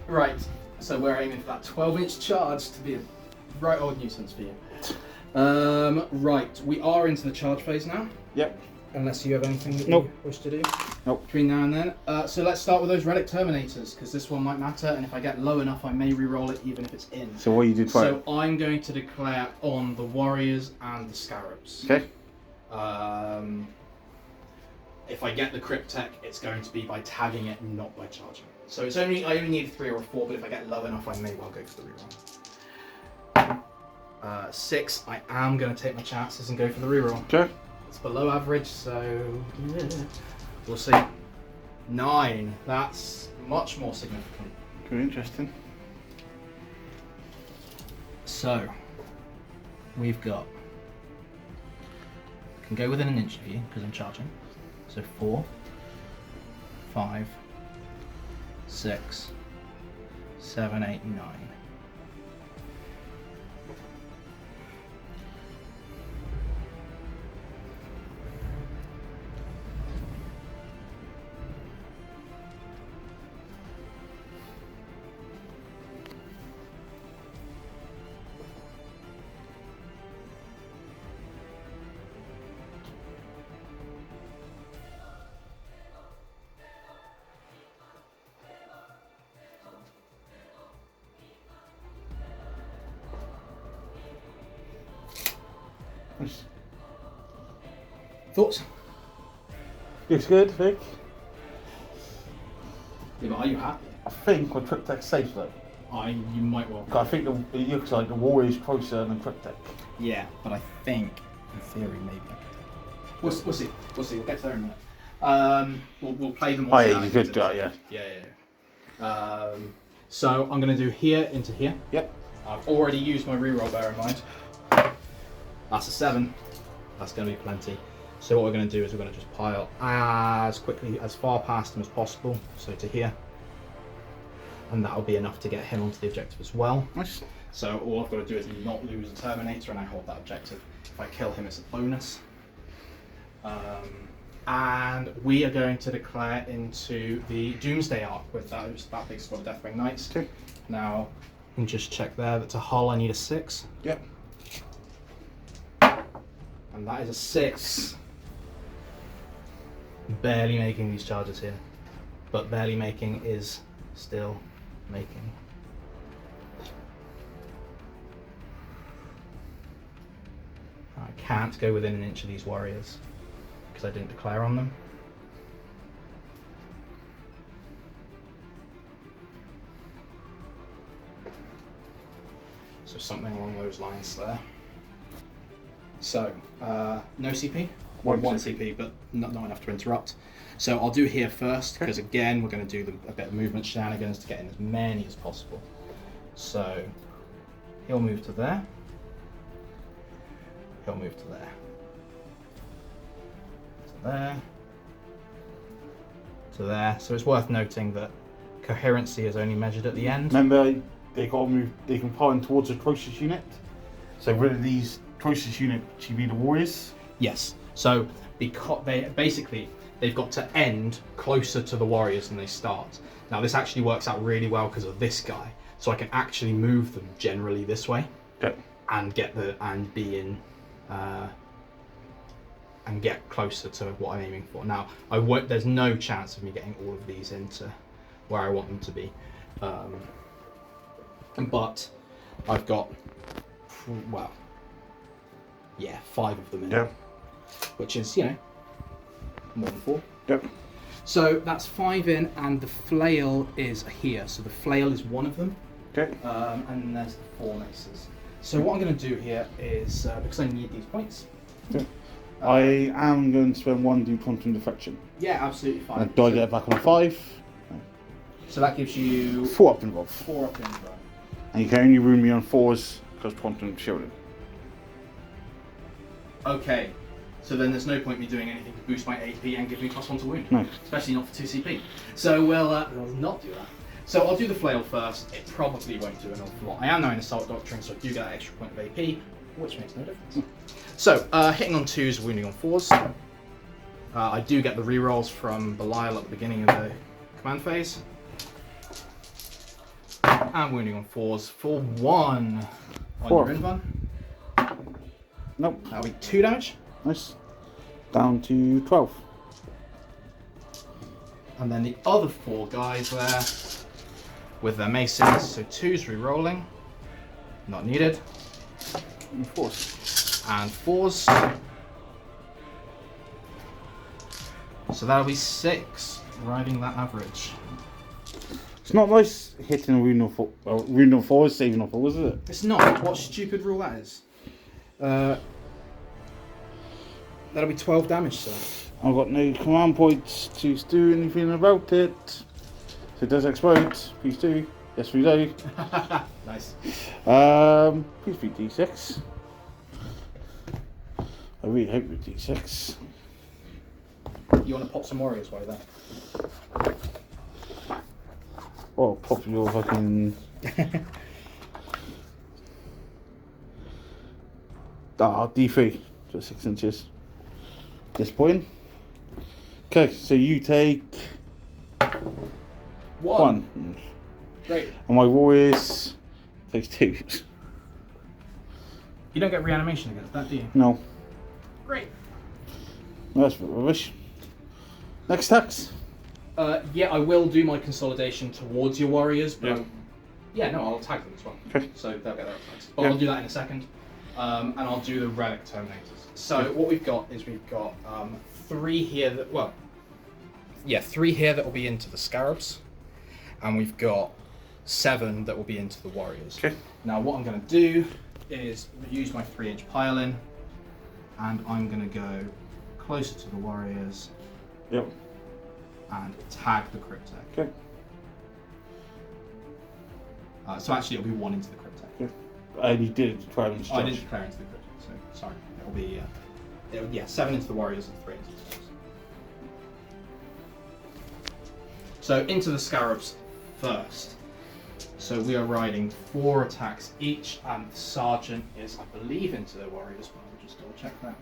Right, so we're aiming for that 12-inch charge to be a right old nuisance for you. Right, we are into the charge phase now. Yep. Unless you have anything that Nope. you wish to do. Nope. Between now and then. So let's start with those relic terminators, because this one might matter, and if I get low enough I may re-roll it even if it's in. So what you did for So I'm going to declare on the warriors and the scarabs. Okay. If I get the cryptek, it's going to be by tagging it, not by charging. So it's only I only need a 3 or a 4, but if I get low enough, I may well go for the reroll. 6, I am going to take my chances and go for the reroll. Okay. It's below average, so yeah. We'll see. 9, that's much more significant. Very interesting. So we've got. Can go within an inch of you because I'm charging. So 4, 5, 6, 7, 8, 9. Nice. Thoughts? Looks good, Vic. Yeah, but are you happy? I think my triptych safe though. You might well. I think it looks like the warrior's closer than triptych. Yeah, but I think in theory maybe. We'll see. We'll see. We'll get to there in a minute. We'll play them. Oh yeah, you could do it, yeah. Yeah. So I'm going to do here into here. Yep. I've already used my reroll, bear in mind. That's a 7. That's going to be plenty. So what we're going to do is we're going to just pile as quickly, as far past him as possible. So to here. And that'll be enough to get him onto the objective as well. Nice. So all I've got to do is not lose a Terminator and I hold that objective. If I kill him, it's a bonus. And we are going to declare into the Doomsday arc with that big squad of Deathwing Knights. Okay. Now, you can just check there, that's a hull, I need a 6. Yep. And that is a 6. Barely making these charges here. But barely making is still making. I can't go within an inch of these warriors because I didn't declare on them. So something along those lines there. So, no CP? One One CP, but not enough to interrupt. So I'll do here first, because again, we're going to do a bit of movement shenanigans to get in as many as possible. So, he'll move to there. He'll move to there. To there. To there. So it's worth noting that coherency is only measured at the end. Remember, they got to move. They can pile in towards the closest unit. So rid of these closest unit should be the warriors. Yes. So because they've got to end closer to the warriors than they start. Now this actually works out really well because of this guy. So I can actually move them generally this way. Okay. and get closer to what I'm aiming for. Now, there's no chance of me getting all of these into where I want them to be, but I've got 5 of them in, which is more than 4. Yep. So that's 5 in, and the flail is here. So the flail is one of them. Okay. And then there's the 4 maces. So what I'm going to do here is, because I need these points. Okay. I am going to spend 1 do quantum deflection. Yeah, absolutely fine. And do I get it back on a 5? So that gives you 4 up involved. 4 up involved. And you can only wound me on 4s because quantum shielding. Okay. So then there's no point me doing anything to boost my AP and give me +1 to wound. No. Especially not for 2 CP. So we'll not do that. So I'll do the flail first. It probably won't do an awful lot. I am now in Assault Doctrine, so I do get that extra point of AP, which makes no difference. So, hitting on 2s, wounding on 4s. I do get the rerolls from Belial at the beginning of the command phase. And wounding on 4s for 1 on 4. your invuln. Nope. That'll be 2 damage. Nice. Down to 12. And then the other 4 guys there with their maces, so 2s rerolling. Not needed. And 4s. And 4s. So that'll be 6, riding that average. It's not nice hitting a wound on 4s, saving on 4s, is it? It's not. What stupid rule that is. That'll be 12 damage, sir. I've got no command points to do anything about it. So it does explode. Please do. Yes, we do. Nice. Please be D6. I really hope it's D6. You want to pop some warriors while you're there? Oh, pop your fucking... D3. Just 6 inches. This point. Okay, so you take 1. Great. And my warriors takes 2. You don't get reanimation against that, do you? No. Great. That's a bit rubbish. Next attacks. Yeah, I will do my consolidation towards your warriors, but Yeah. no, I'll attack them as well. Okay. So they'll get their attacks. But Yeah. I'll do that in a second. And I'll do the relic terminators. So what we've got is 3 here that 3 here that will be into the scarabs, and we've got 7 that will be into the warriors. Okay. Now what I'm going to do is use my 3-inch pile-in, and I'm going to go closer to the warriors. Yep. And tag the cryptek. Okay. So actually it'll be 1 into the cryptek. Okay. And you did try and I didn't declare into the cryptek, so sorry. It'll be 7 into the warriors and 3 into the scarabs. So into the scarabs first. So we are riding 4 attacks each, and the sergeant is, I believe, into the warriors, but I'll just double check that.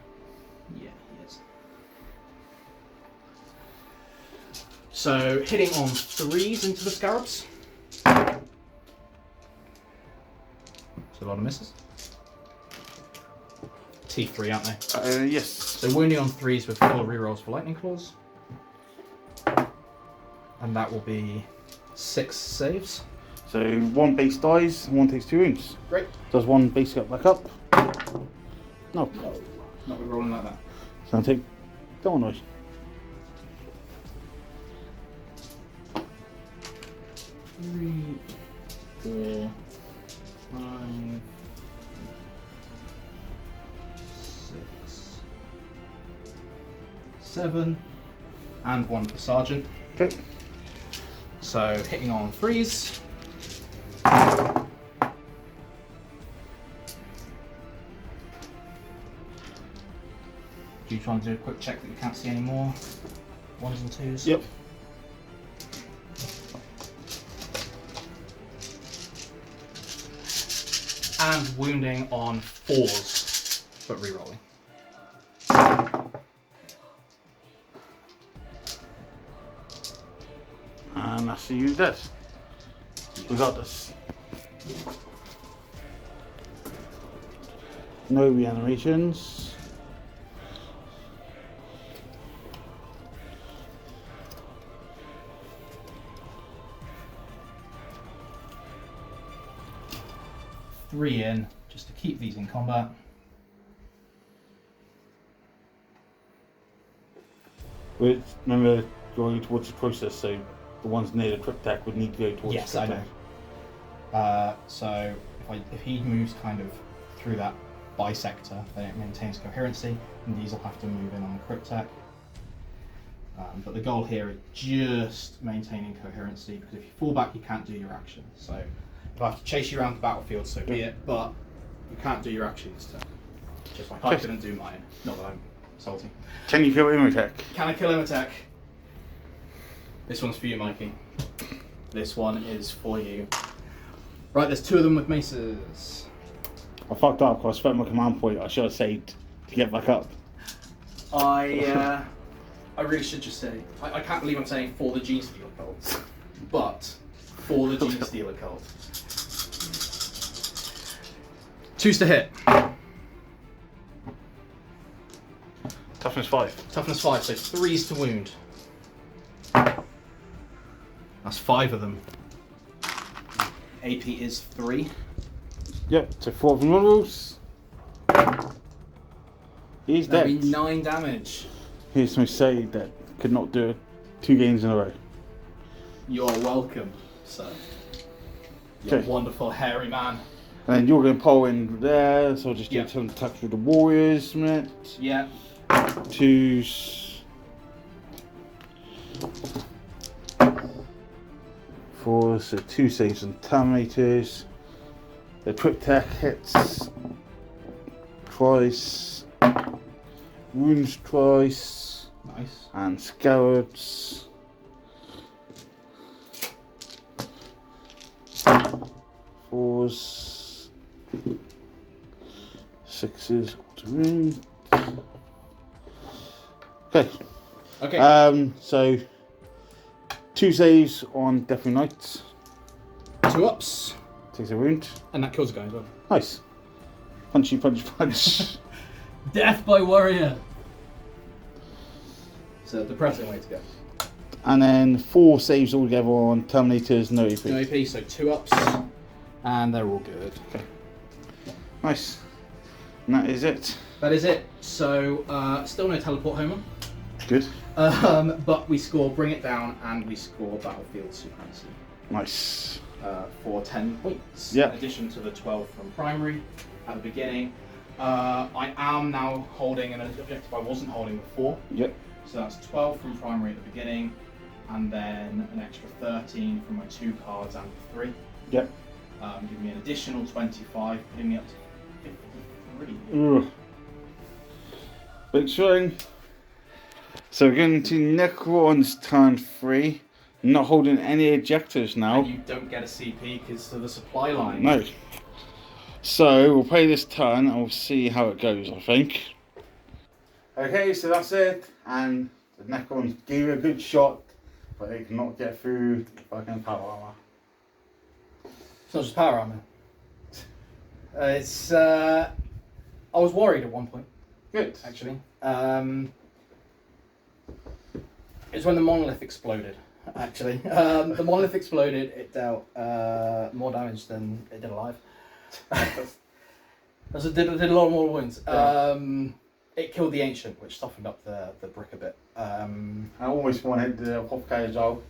Yeah, he is. So hitting on 3s into the scarabs. So a lot of misses. T3, aren't they? yes. So wounding on 3s with full rerolls for lightning claws. And that will be 6 saves. So 1 base dies, and 1 takes 2 wounds. Great. Does 1 base get back up? No. Not rerolling like that. So I'll take double noise. 3, 4, 5, 6, 7, and 1 for sergeant. Okay. So hitting on 3s. Do you try and do a quick check that you can't see any more 1s and 2s? Yep. And wounding on 4s, but rerolling. And that's you dead. We got this. No reanimations. Three in, just to keep these in combat. Remember going towards the process, so the ones near the cryptek would need to go towards Yes, the I cryptek. know. So if he moves kind of through that bisector, then it maintains coherency, and these will have to move in on the cryptek. But the goal here is just maintaining coherency, because if you fall back, you can't do your action. So if I have to chase you around the battlefield, so be it, but you can't do your actions. Just like I couldn't do mine. Not that I'm salty. Can you kill Imhotep? Can I kill him attack? This one's for you, Mikey. This one is for you. Right, there's two of them with maces. I fucked up because I spent my command point. I should have saved to get back up. I really should just say, I can't believe I'm saying for the Gene Stealer cult, but for the Gene Stealer cult. 2's to hit. Toughness 5. Toughness 5, so 3's to wound. That's 5 of them. AP is 3. Yep, so 4 of the models. He's dead. That'd be 9 damage. Here's me say that could not do it 2 games in a row. You're welcome, sir. You Okay. wonderful hairy man. And then you're going to pull in there, so I'll just do Yep. some attacks with the warriors a minute. Yeah. 2s. 4s, so 2 saves and terminators. The cryptek hits twice. Wounds twice. Nice. And scarabs. 4s. 6s to wound. Okay. Okay. So 2 saves on Deathly Knights. 2 ups. Takes a wound. And that kills a guy as well. Nice. Punchy, punch, punch. Death by warrior. It's a depressing way to go. And then 4 saves altogether on Terminators, no AP. No AP, so 2 ups. And they're all good. Okay. Nice. And that is it. That is it. So, still no teleport homer. Good. But we score Bring It Down and we score Battlefield Supremacy. Nice. For 10 points. Yeah. In addition to the 12 from primary at the beginning. I am now holding an objective I wasn't holding before. Yep. So that's 12 from primary at the beginning, and then an extra 13 from my 2 cards and 3. Yep. Giving me an additional 25, putting me up to 53. Ugh. Big swing. So we're going to Necrons turn 3. Not holding any objectives now. And you don't get a CP because of the supply line. No. So we'll play this turn and we'll see how it goes, I think. Okay, so that's it. And the Necrons gave it a good shot, but they cannot get through the fucking power armor. It's not just power armor. I was worried at one point, Good. actually. It's when the monolith exploded, actually. The monolith exploded, it dealt more damage than it did alive. It did a lot more wounds. Yeah. It killed the ancient, which softened up the brick a bit. I almost wanted the apothecary as well.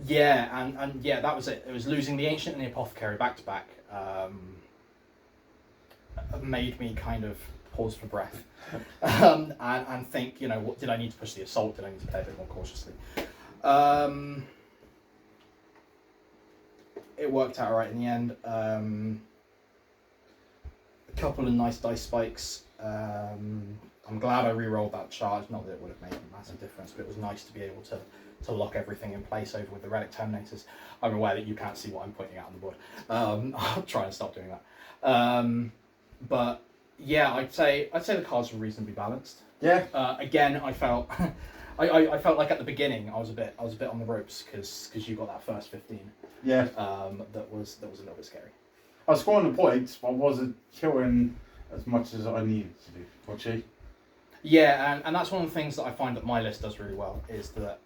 Yeah, and yeah, that was it. It was losing the ancient and the apothecary back to back. Made me kind of pause for breath and think, you know, what did I need to push the assault? Did I need to play a bit more cautiously? It worked out right in the end. A couple of nice dice spikes. I'm glad I re-rolled that charge. Not that it would have made a massive difference, but it was nice to be able to lock everything in place over with the relic terminators. I'm aware that you can't see what I'm pointing out on the board. I'll try and stop doing that. But yeah, I'd say the cards were reasonably balanced. Yeah. Again, I felt I felt like at the beginning I was a bit on the ropes because you got that first 15. Yeah. That was a little bit scary. I was scoring the points, but I wasn't killing as much as I needed to do. Watchy. Yeah, and that's one of the things that I find that my list does really well, is that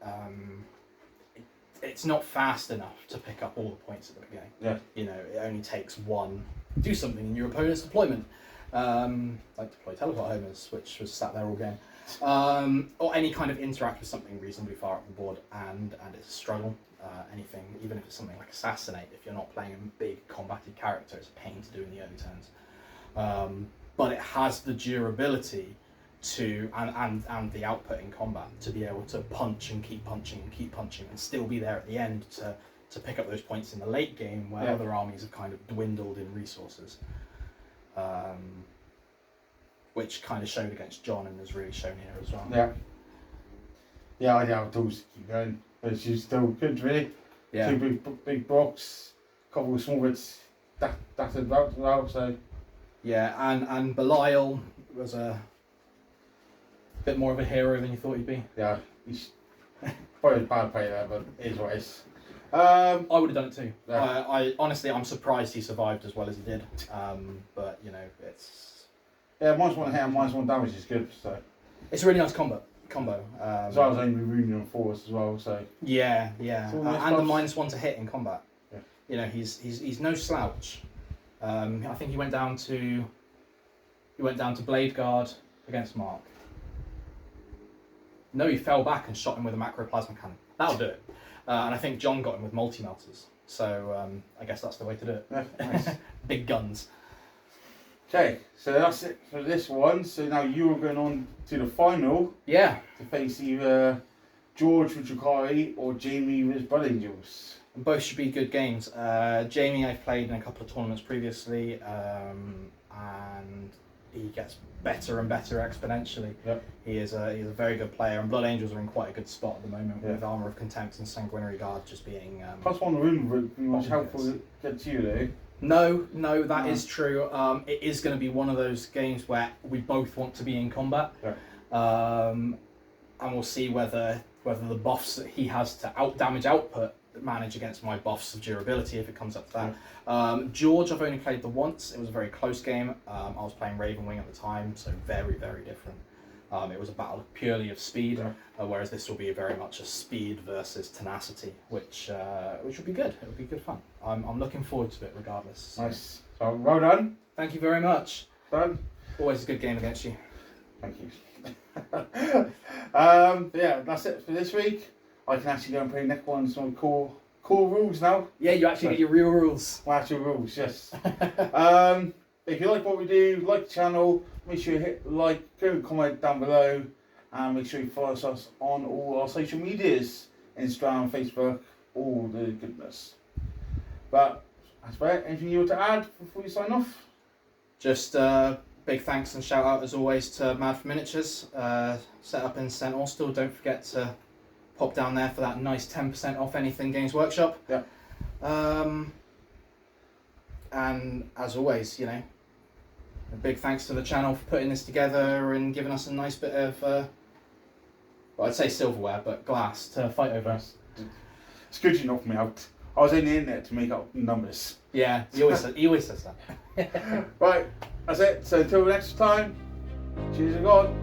it's not fast enough to pick up all the points at the beginning. Yeah. You know, it only takes one. Do something in your opponent's deployment. Like deploy teleport homers, which was sat there all game. Or any kind of interact with something reasonably far up the board, and it's a struggle. Anything, even if it's something like assassinate, if you're not playing a big combated character, it's a pain to do in the early turns. But it has the durability to and the output in combat to be able to punch and keep punching and keep punching and still be there at the end to pick up those points in the late game where other armies have kind of dwindled in resources. Which kind of showed against John and has really shown here as well. Yeah. Yeah, I have tools to keep going, but she's still good, really. Yeah. Two big blocks, couple of small bits that's about as well, so. Yeah, and Belial was a bit more of a hero than you thought he'd be. Yeah, he's probably a bad player there, but it is what it is. I would have done it too. Yeah. I honestly, I'm surprised he survived as well as he did. But you know, it's -1 hit and -1 damage is good, so. it's a really nice combo. So I was only ruining on force as well, so. Yeah, All nice and the buffs. -1 to hit in combat. Yeah. You know, he's no slouch. I think he went down to Blade Guard against Mark. No, he fell back and shot him with a macroplasma cannon. That'll do it. And I think John got him with multi-melters. So I guess that's the way to do it. Yeah, nice. Big guns. Okay, so that's it for this one. So now you're going on to the final Yeah. to face either George with Drukari or Jamie with Blood Angels. And both should be good games. Jamie I've played in a couple of tournaments previously, and he gets better and better exponentially. Yep. He's a very good player, and Blood Angels are in quite a good spot at the moment, Yeah. with Armour of Contempt and Sanguinary Guard just being... +1 wound would be much Oh, helpful yes. to get to you though. No, that is true. It is going to be one of those games where we both want to be in combat. Yeah. And we'll see whether the buffs that he has to damage output manage against my buffs of durability if it comes up to that. George I've only played the once. It was a very close game. I was playing Ravenwing at the time, so very, very different. It was a battle purely of speed, whereas this will be very much a speed versus tenacity, which will be good. It'll be good fun. I'm looking forward to it regardless. Nice. So well done. Thank you very much. Done. Always a good game against you. Thank you. Yeah, that's it for this week. I can actually go and play Necrons some core rules now. Yeah, you actually get your real rules. My actual rules, yes. If you like what we do, like the channel, make sure you hit like, go and comment down below, and make sure you follow us on all our social medias, Instagram, Facebook, all the goodness. But that's about it. Anything you want to add before you sign off? Just big thanks and shout out as always to Mad for Miniatures, set up in St Austell. Don't forget to pop down there for that nice 10% off anything Games Workshop. Yeah. And as always, you know, a big thanks to the channel for putting this together and giving us a nice bit of, well, I'd say silverware, but glass to fight over. It's good you knocked me out. I was in the internet to make up numbers. Yeah, he always says that. Right, that's it. So until next time, cheers and God.